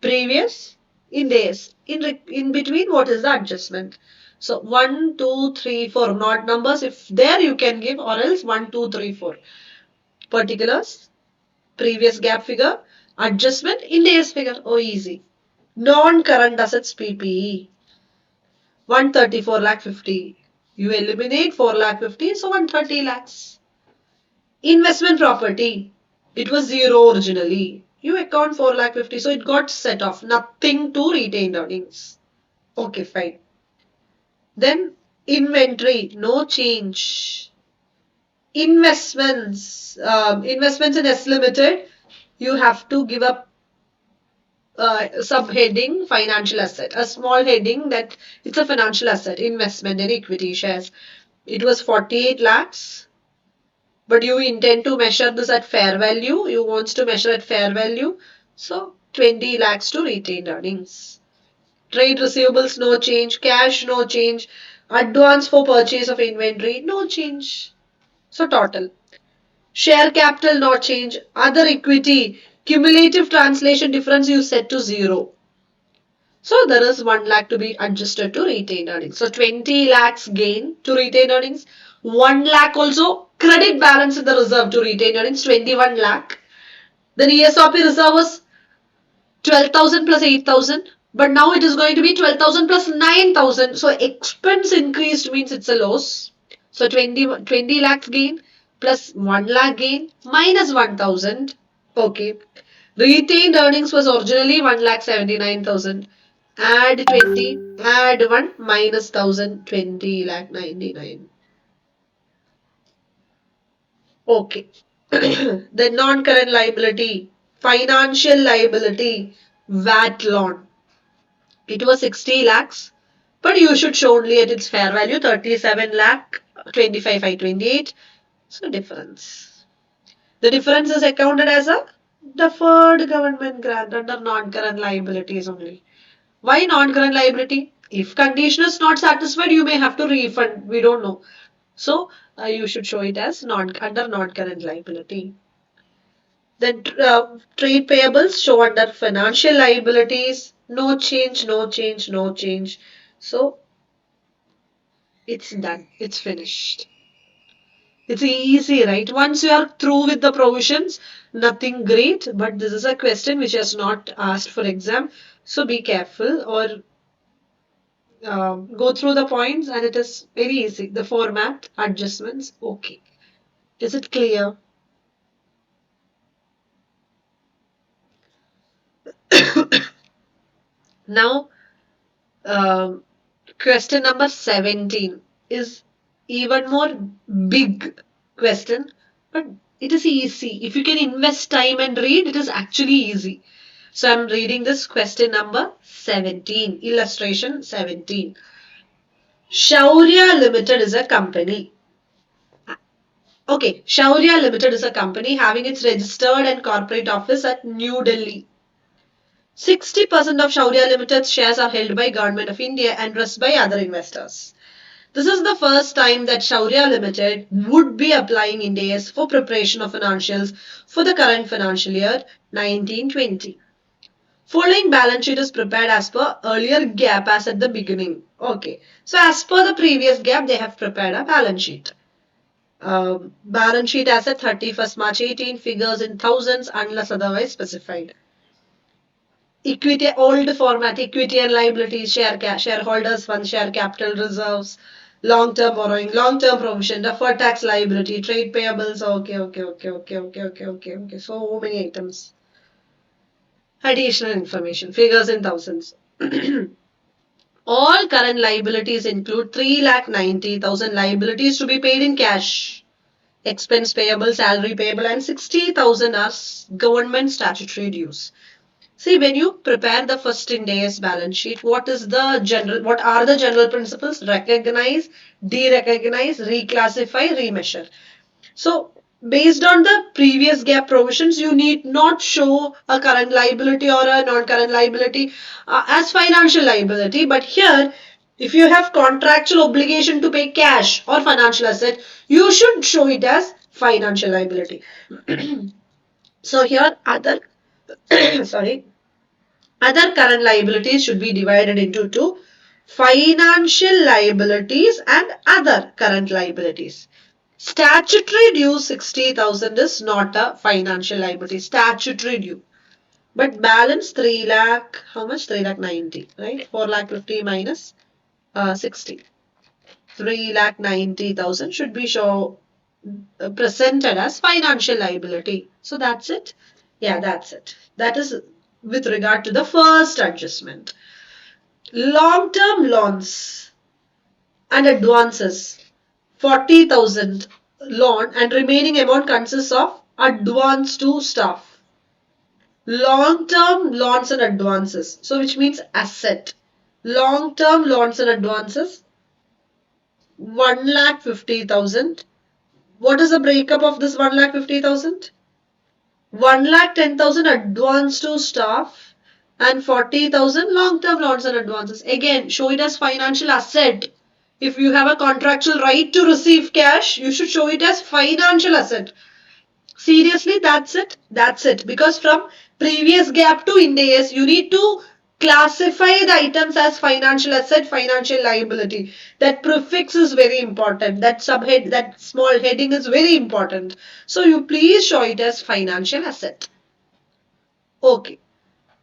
Previous in days. In between, what is the adjustment? So 1, 2, 3, 4. Not numbers. If there you can give, or else 1, 2, 3, 4. Particulars. Previous gap figure. Adjustment, Ind AS figure. Oh, easy. Non-current assets PPE. 134 lakh 50. You eliminate 4 lakh 50, so 130 lakhs. Investment property. It was 0 originally. You account 4 lakh 50, so it got set off. Nothing to retained earnings. Okay, fine. Then inventory, no change. Investments in S Limited, you have to give up subheading financial asset, a small heading that it's a financial asset, investment in equity shares. It was 48 lakhs, but you intend to measure this at fair value. You want to measure at fair value. So 20 lakhs to retained earnings. Trade receivables, no change. Cash, no change. Advance for purchase of inventory, no change. So total. Share capital, no change. Other equity, cumulative translation difference you set to 0. So there is 1 lakh to be adjusted to retained earnings. So 20 lakhs gain to retained earnings. 1 lakh also credit balance in the reserve to retained earnings, 21 lakh. Then ESOP reserve was 12,000 plus 8,000. But now it is going to be 12,000 plus 9,000. So expense increased means it's a loss. So 20 lakhs gain plus 1 lakh gain minus 1,000. Okay. Retained earnings was originally 1 lakh 79,000. Add 20, add 1 minus 1,000, 20 lakh 99. Okay. The non-current liability, financial liability, VAT loan. It was 60 lakhs, but you should show only at its fair value 37 lakh 25,528. So difference. The difference is accounted as a deferred government grant under non-current liabilities only. Why non-current liability? If condition is not satisfied, you may have to refund. We don't know. So you should show it as under non-current liability. Then trade payables show under financial liabilities. No change, no change, no change. So it's done. It's finished. It's easy, right? Once you are through with the provisions, nothing great. But this is a question which is not asked for exam. So be careful or go through the points and it is very easy. The format, adjustments, okay. Is it clear? Now, um, question number 17 is even more big question, but it is easy. If you can invest time and read, it is actually easy. So I'm reading this question number 17, illustration 17. Shaurya Limited is a company. Okay, Shaurya Limited is a company having its registered and corporate office at New Delhi. 60% of Shaurya Limited's shares are held by Government of India and rest by other investors. This is the first time that Shaurya Limited would be applying Ind AS for preparation of financials for the current financial year 1920. Following balance sheet is prepared as per earlier gap as at the beginning. Okay, so as per the previous gap, they have prepared a balance sheet. Balance sheet as at 31st March 18, figures in thousands unless otherwise specified. Equity, old format, equity and liabilities, shareholders funds, share capital reserves, long-term borrowing, long-term provision, deferred tax liability, trade payables. Okay. So many items. Additional information, figures in thousands. All current liabilities include 3,90,000 liabilities to be paid in cash. Expense payable, salary payable, and 60,000 are government statutory dues. See, when you prepare the first Ind AS balance sheet, what are the general principles? Recognize, derecognize, reclassify, remeasure. So, based on the previous gap provisions, you need not show a current liability or a non-current liability as financial liability. But here, if you have contractual obligation to pay cash or financial asset, you should show it as financial liability. So here, sorry, other current liabilities should be divided into two: financial liabilities and other current liabilities. Statutory due 60,000 is not a financial liability. Statutory due. But balance 3 lakh, how much? 3 lakh 90, right? 4 lakh 50 minus 60. 3 lakh 90,000 should be presented as financial liability. So that's it. Yeah, that's it. That is with regard to the first adjustment. Long-term loans and advances. 40,000 loan and remaining amount consists of advance to staff. Long-term loans and advances. So which means asset. Long-term loans and advances 1,50,000. What is the breakup of this 1,50,000? 1,10,000 advance to staff and 40,000 long-term loans and advances. Again, show it as financial asset. If you have a contractual right to receive cash, you should show it as financial asset. Seriously, that's it. That's it. Because from previous gap to Ind AS, you need to classify the items as financial asset, financial liability. That prefix is very important. That subhead, that small heading is very important. So you please show it as financial asset. Okay.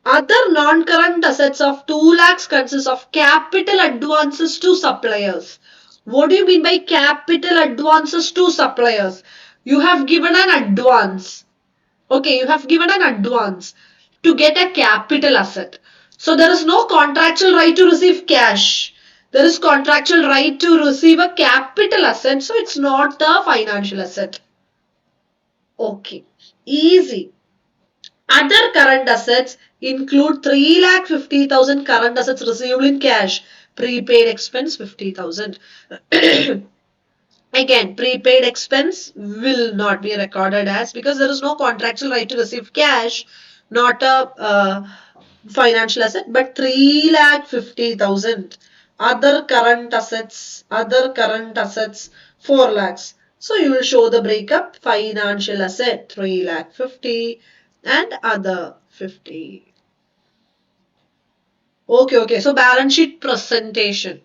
Other non-current assets of 2 lakhs consists of capital advances to suppliers. What do you mean by capital advances to suppliers? You have given an advance. Okay, you have given an advance to get a capital asset. So there is no contractual right to receive cash. There is contractual right to receive a capital asset. So it's not a financial asset. Okay, easy. Other current assets include 3,50,000 current assets received in cash. Prepaid expense 50,000. Again, prepaid expense will not be recorded as because there is no contractual right to receive cash, not a financial asset, but 3,50,000. Other current assets 4 lakhs. So you will show the breakup financial asset 3,50,000 and other 50. Okay. So balance sheet presentation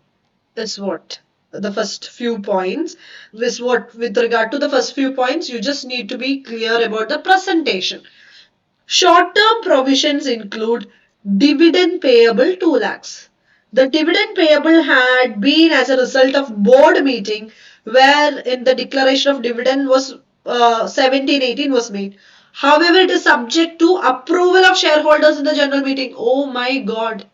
is what? The first few points. With regard to the first few points, you just need to be clear about the presentation. Short-term provisions include dividend payable 2 lakhs. The dividend payable had been as a result of board meeting where in the declaration of dividend was 1718 was made. However, it is subject to approval of shareholders in the general meeting. Oh my God.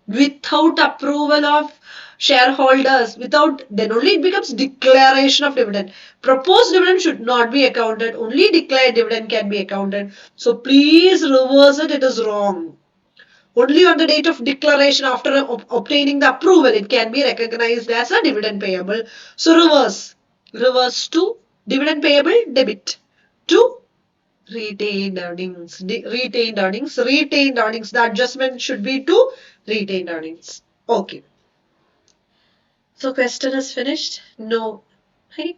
Without approval of shareholders, without then only it becomes declaration of dividend. Proposed dividend should not be accounted. Only declared dividend can be accounted. So please reverse it. It is wrong. Only on the date of declaration after obtaining the approval it can be recognized as a dividend payable. So reverse to dividend payable debit to retained earnings. Retained earnings. The adjustment should be to retained earnings. Okay. So question is finished? No. Hey.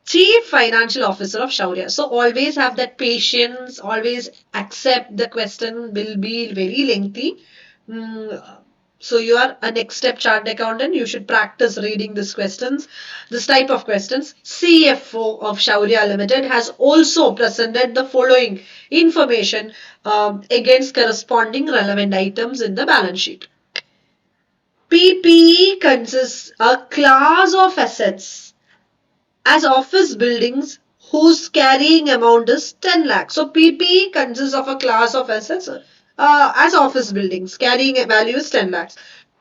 Chief Financial Officer of Shaurya. So always have that patience, always accept the question will be very lengthy. So you are a next step chart accountant. You should practice reading these questions. This type of questions. CFO of Shaurya Limited has also presented the following information against corresponding relevant items in the balance sheet. PPE consists a class of assets as office buildings whose carrying amount is 10 lakhs. So PPE consists of a class of assets as office buildings. Carrying value is 10 lakhs.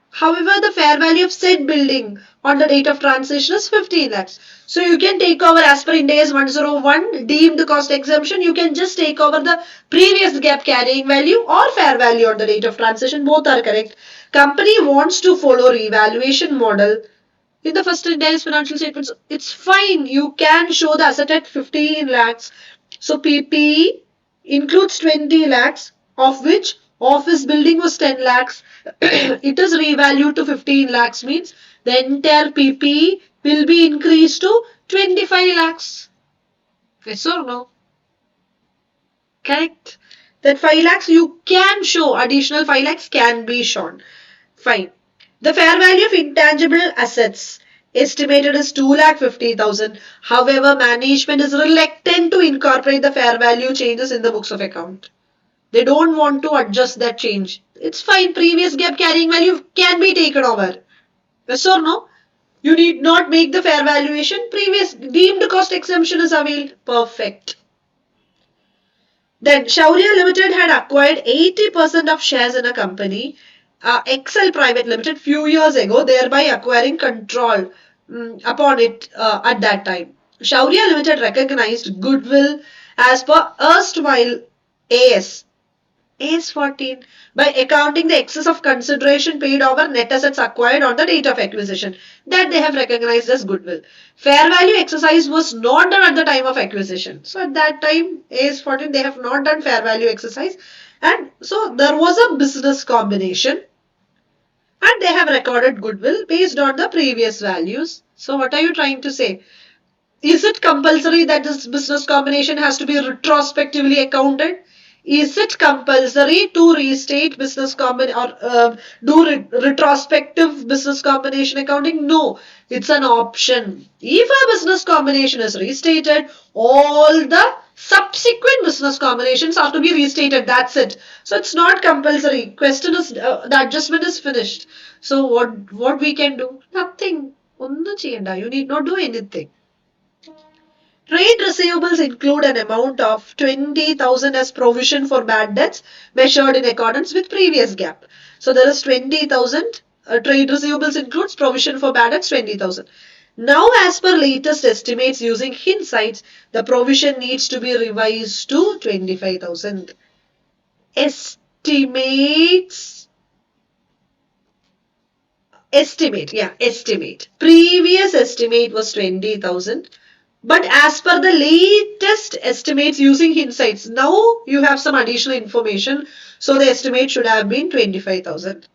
However, the fair value of said building on the date of transition is 15 lakhs. So you can take over as per Ind AS 101 deemed cost exemption. You can just take over the previous gap carrying value or fair value on the date of transition. Both are correct. Company wants to follow revaluation model in the first Ind AS financial statements. It's fine. You can show the asset at 15 lakhs. So PPE includes 20 lakhs, of which office building was 10 lakhs. It is revalued to 15 lakhs, means the entire PPE will be increased to 25 lakhs. Yes or no? Correct. That 5 lakhs you can show, additional 5 lakhs can be shown. Fine. The fair value of intangible assets Estimated is 2,50,000. However, management is reluctant to incorporate the fair value changes in the books of account. They don't want to adjust that change. It's fine. Previous gap carrying value can be taken over. Yes or no? You need not make the fair valuation. Previous deemed cost exemption is availed. Perfect. Then Shaurya Limited had acquired 80% of shares in a company, Excel Private Limited, few years ago, thereby acquiring control upon it at that time. Shaurya Limited recognized goodwill as per erstwhile AS AS14 by accounting the excess of consideration paid over net assets acquired on the date of acquisition that they have recognized as goodwill. Fair value exercise was not done at the time of acquisition. So at that time, AS14, they have not done fair value exercise. And so there was a business combination and they have recorded goodwill based on the previous values. So what are you trying to say? Is it compulsory that this business combination has to be retrospectively accounted? Is it compulsory to restate business combination or do retrospective business combination accounting? No, it's an option. If a business combination is restated, all the subsequent business combinations are to be restated. That's it. So it's not compulsory. Question is the adjustment is finished. So what we can do? Nothing. ഒന്നും ചെയ്യണ്ട. You need not do anything. Trade receivables include an amount of 20,000 as provision for bad debts measured in accordance with previous gap. So there is 20,000. Trade receivables includes provision for bad debts 20,000. Now as per latest estimates using hindsight, the provision needs to be revised to 25,000. Estimates. Estimate. Previous estimate was 20,000. But as per the latest estimates using hindsights, now you have some additional information. So the estimate should have been 25,000.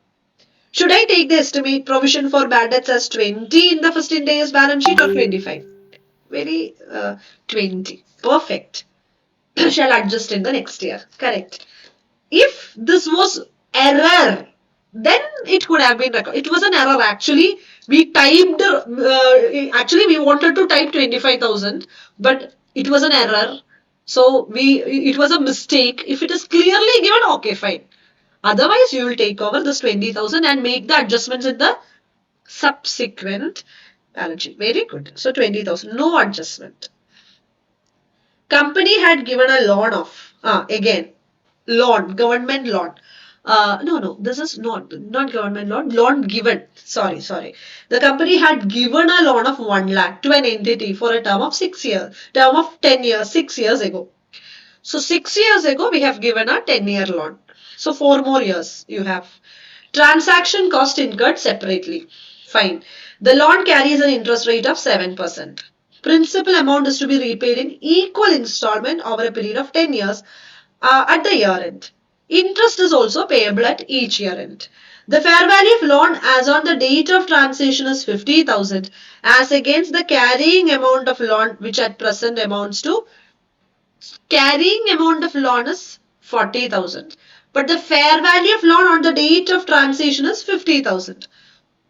Should I take the estimate provision for bad debts as 20 in the first Ind AS balance sheet or 25? Very 20. Perfect. Shall adjust in the next year. Correct. If this was error, then it could have been recorded. It was an error actually. We typed, actually we wanted to type 25,000, but it was an error. So it was a mistake. If it is clearly given, okay, fine. Otherwise, you will take over this 20,000 and make the adjustments in the subsequent balance sheet. Very good. So 20,000, no adjustment. Company had given a loan of, again, government loan. No, this is not government loan given. Sorry. The company had given a loan of 1 lakh to an entity for a term of 10 years, 6 years ago. So 6 years ago, we have given a 10-year loan. So 4 more years you have. Transaction cost incurred separately. Fine. The loan carries an interest rate of 7%. Principal amount is to be repaid in equal installment over a period of 10 years at the year end. Interest is also payable at each year end. The fair value of loan as on the date of transaction is 50,000 as against the carrying amount of loan which at present amounts to carrying amount of loan is 40,000. But the fair value of loan on the date of transaction is 50,000.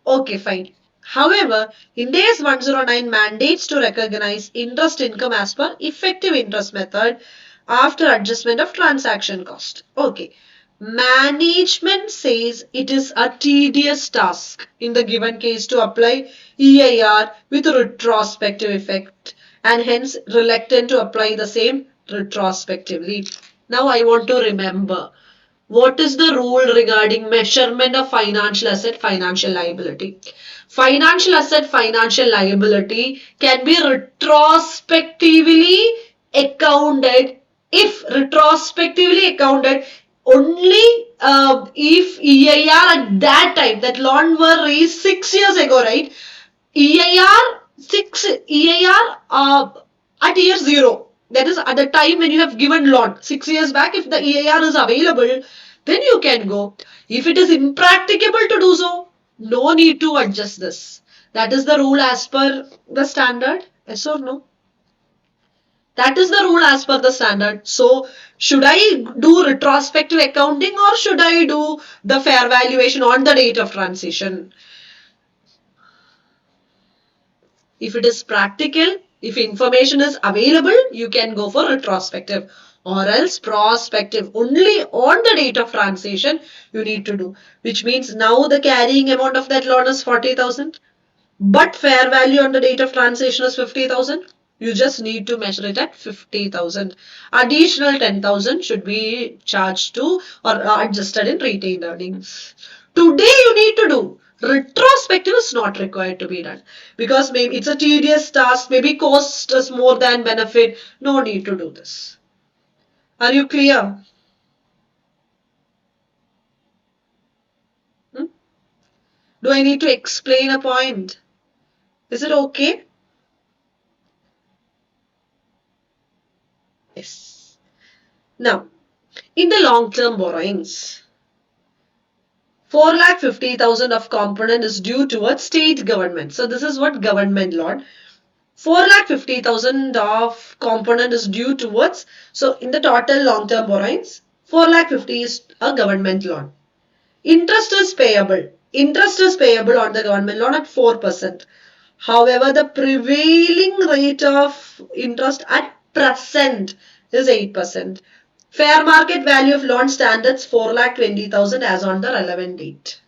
Okay, fine. However, Ind AS 109 mandates to recognize interest income as per effective interest method after adjustment of transaction cost. Okay. Management says it is a tedious task in the given case to apply EIR with retrospective effect and hence reluctant to apply the same retrospectively. Now I want to remember what is the rule regarding measurement of financial asset, financial liability. Financial asset, financial liability can be retrospectively accounted if retrospectively accounted only if EIR at that time, that loan were raised 6 years ago, right? EIR at year 0. That is at the time when you have given loan. 6 years back, if the EIR is available, then you can go. If it is impracticable to do so, no need to adjust this. That is the rule as per the standard. Yes or no? That is the rule as per the standard. So, should I do retrospective accounting or should I do the fair valuation on the date of transition? If it is practical, if information is available, you can go for retrospective, or else prospective. Only on the date of transaction you need to do, which means now the carrying amount of that loan is 40,000, but fair value on the date of transaction is 50,000. You just need to measure it at 50,000. Additional 10,000 should be charged to or adjusted in retained earnings. Today you need to do. Retrospective is not required to be done because maybe it's a tedious task, maybe cost is more than benefit. No need to do this. Are you clear? Hmm? Do I need to explain a point? Is it okay? Yes. Now, in the long-term borrowings, 4,50,000 of component is due towards state government. So this is what government loan. 4,50,000 of component is due towards. So in the total long-term borrowings, 4,50,000 is a government loan. Interest is payable. Interest is payable on the government loan at 4%. However, the prevailing rate of interest at present is 8%. Fair market value of loan standards 4,20,000 as on the relevant date.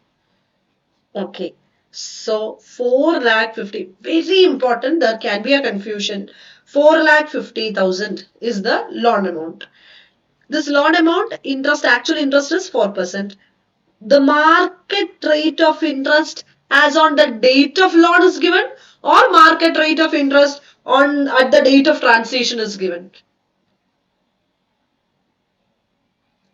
Okay. So 4,50,000. Very important. There can be a confusion. 4,50,000 is the loan amount. This loan amount, actual interest is 4%. The market rate of interest as on the date of loan is given, or market rate of interest on at the date of transaction is given.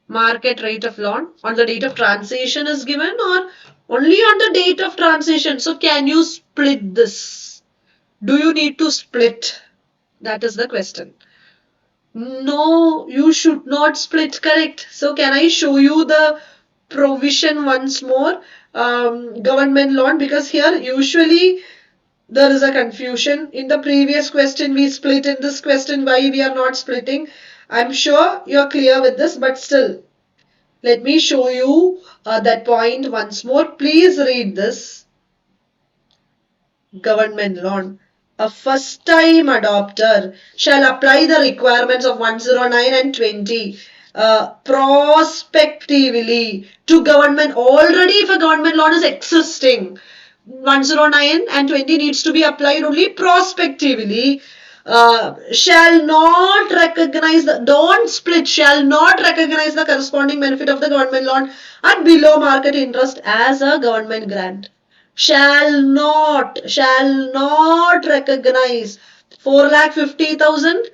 Market rate of loan on the date of transaction is given, or only on the date of transaction. So can you split this? Do you need to split? That is the question. No, you should not split, correct. So can I show you the provision once more? Government loan, because here usually there is a confusion. In the previous question we split, in this question why we are not splitting. I'm sure you're clear with this, but still let me show you that point once more. Please read this. Government loan. A first-time adopter shall apply the requirements of 109 and 20 prospectively to government. Already if a government loan is existing, 109 and 20 needs to be applied only prospectively. Shall not recognize the, don't split, shall not recognize the corresponding benefit of the government loan at below market interest as a government grant. Shall not recognize 4,50,000.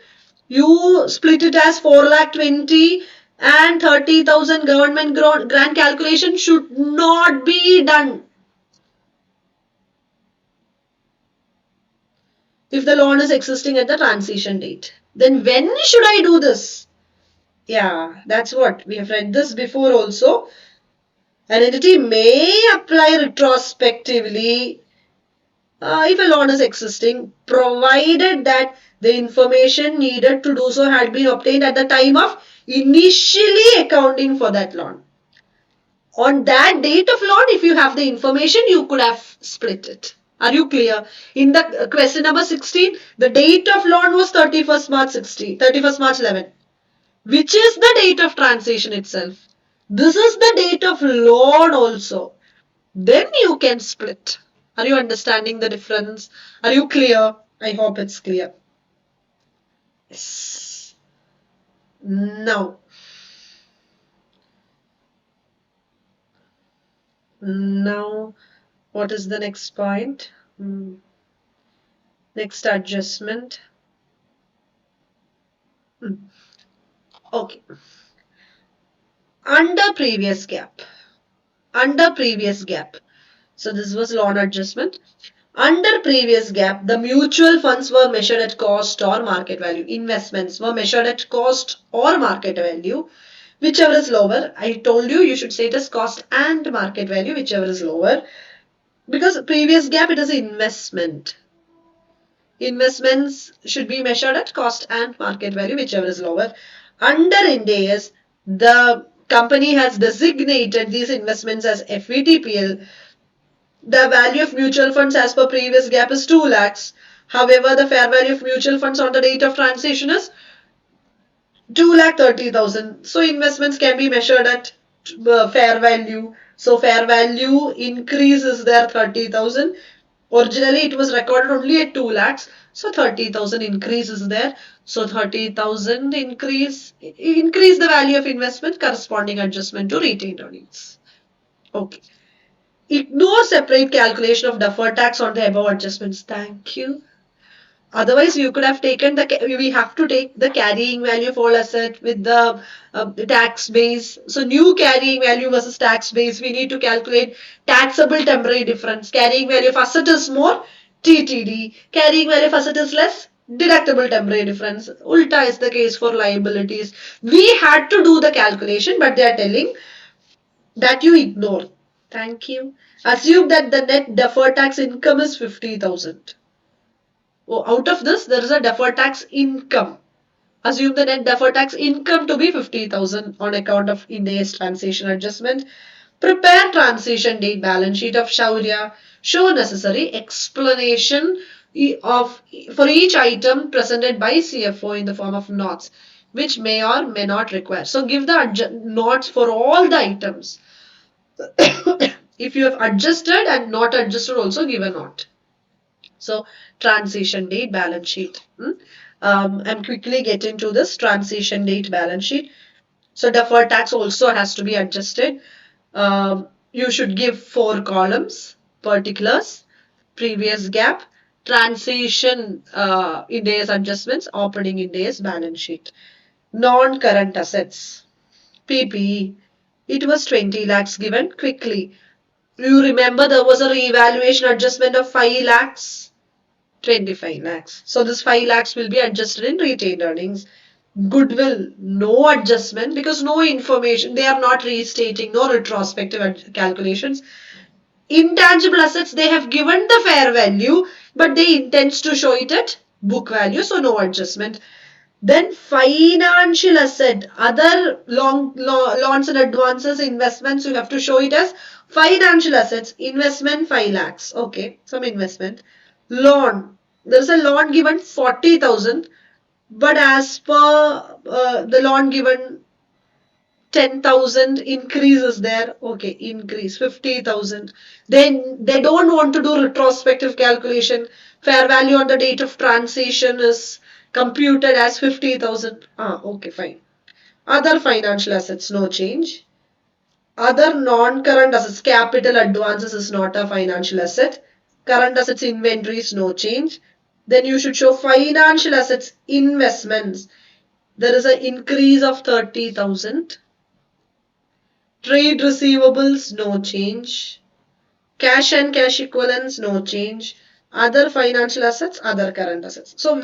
You split it as 4,20,000 and 30,000 government grant calculation should not be done. If the loan is existing at the transition date. Then when should I do this? Yeah, that's what we have read this before also. An entity may apply retrospectively if a loan is existing, provided that the information needed to do so had been obtained at the time of initially accounting for that loan. On that date of loan, if you have the information, you could have split it. Are you clear? In the question number 16, the date of loan was 31st March 11, which is the date of transaction itself. This is the date of loan also. Then you can split. Are you understanding the difference? Are you clear? I hope it's clear. Yes. Now, what is the next point? Next adjustment. Okay. Under previous gap. So this was loan adjustment. Under previous gap, the mutual funds were measured at cost or market value. Investments were measured at cost or market value, whichever is lower. I told you should say it as cost and market value, whichever is lower. Because previous gap, it is investment. Investments should be measured at cost and market value, whichever is lower. Under Ind AS, the company has designated these investments as FVTPL. The value of mutual funds as per previous gap is 2 lakhs. However, the fair value of mutual funds on the date of transaction is 2,30,000. So investments can be measured at fair value. So fair value increase is there 30,000. Originally it was recorded only at 2 lakhs. So 30,000 increase is there. So 30,000 increase the value of investment, corresponding adjustment to retained earnings. Okay. Ignore separate calculation of deferred tax on the above adjustments. Thank you. Otherwise, you could have taken we have to take the carrying value of all asset with the tax base. So new carrying value versus tax base, we need to calculate taxable temporary difference. Carrying value of asset is more, TTD. Carrying value of asset is less, deductible temporary difference. Ulta is the case for liabilities. We had to do the calculation, but they are telling that you ignore. Thank you. Assume that the net deferred tax income is 50,000. Oh, out of this, there is a deferred tax income. Assume the net deferred tax income to be 50,000 on account of Ind AS transition adjustment. Prepare transition date balance sheet of Shaurya. Show necessary explanation of for each item presented by CFO in the form of notes, which may or may not require. So give the notes for all the items. If you have adjusted and not adjusted, also give a note. So transition date balance sheet. I'm quickly getting to this transition date balance sheet. So deferred tax also has to be adjusted. You should give 4 columns: particulars, previous gap, transition Ind AS adjustments, opening Ind AS balance sheet. Non-current assets, PPE. It was 20 lakhs given quickly. You remember there was a revaluation adjustment of 5 lakhs. 25 lakhs. So this 5 lakhs will be adjusted in retained earnings. Goodwill, no adjustment because no information. They are not restating, no retrospective calculations. Intangible assets, they have given the fair value, but they intend to show it at book value, so no adjustment. Then financial asset, other loans and advances, investments, you have to show it as financial assets. Investment 5 lakhs. Okay, some investment. Loan, there is a loan given 40,000, but as per the loan given 10,000 increase is there. Okay, increase 50,000. Then they don't want to do retrospective calculation. Fair value on the date of transition is computed as 50,000. Okay, fine. Other financial assets, no change. Other non-current assets, capital advances is not a financial asset. Current assets, inventories, no change. Then you should show financial assets, investments. There is an increase of 30,000. Trade receivables, no change. Cash and cash equivalents, no change. Other financial assets, other current assets. So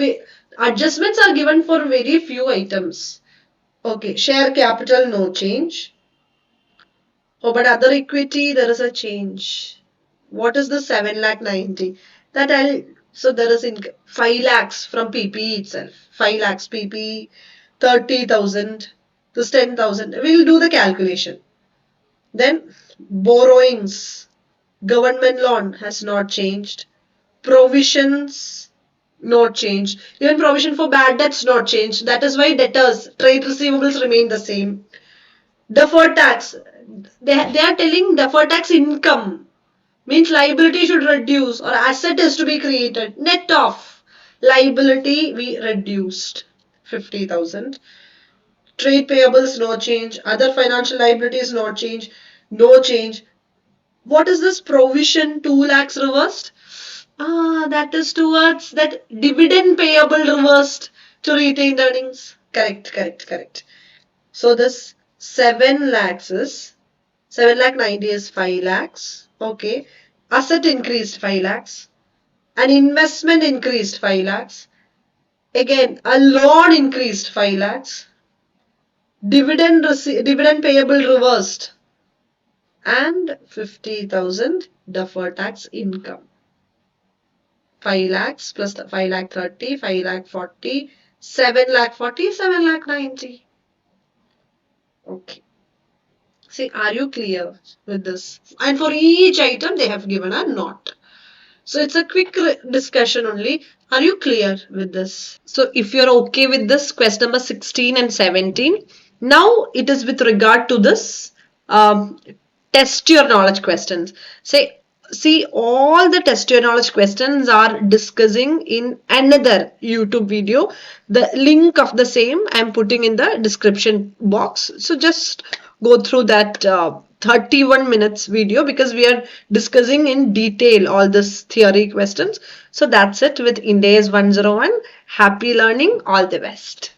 adjustments are given for very few items. Okay, share capital, no change. Oh, but other equity, there is a change. What is the 7 lakh 90? That so there is 5 lakhs from PPE itself. 5 lakhs PPE, 30,000, this 10,000. We'll do the calculation. Then borrowings, government loan has not changed. Provisions, not changed. Even provision for bad debts not changed. That is why debtors, trade receivables remain the same. Deferred tax, they are telling deferred tax income means liability should reduce or asset is to be created. Net off liability we reduced 50,000. Trade payables no change. Other financial liabilities no change. No change. What is this provision 2 lakhs reversed? That is towards that dividend payable reversed to retained earnings. Correct, correct, correct. So this 7 lakhs is 7 lakh 90 is 5 lakhs. Okay. Asset increased 5 lakhs. An investment increased 5 lakhs. Again, a loan increased 5 lakhs. Dividend payable reversed. And 50,000 deferred tax income. 5 lakhs plus 5 lakh 30, 5 lakh 40, 7 lakh 40, 7 lakh 90. Okay. See, are you clear with this? And for each item, they have given a note. So it's a quick discussion only. Are you clear with this? So if you're okay with this, question number 16 and 17. Now it is with regard to this test your knowledge questions. Say, see, all the test your knowledge questions are discussing in another YouTube video. The link of the same I'm putting in the description box. So just go through that 31 minutes video because we are discussing in detail all this theory questions. So that's it with Ind AS 101. Happy learning. All the best.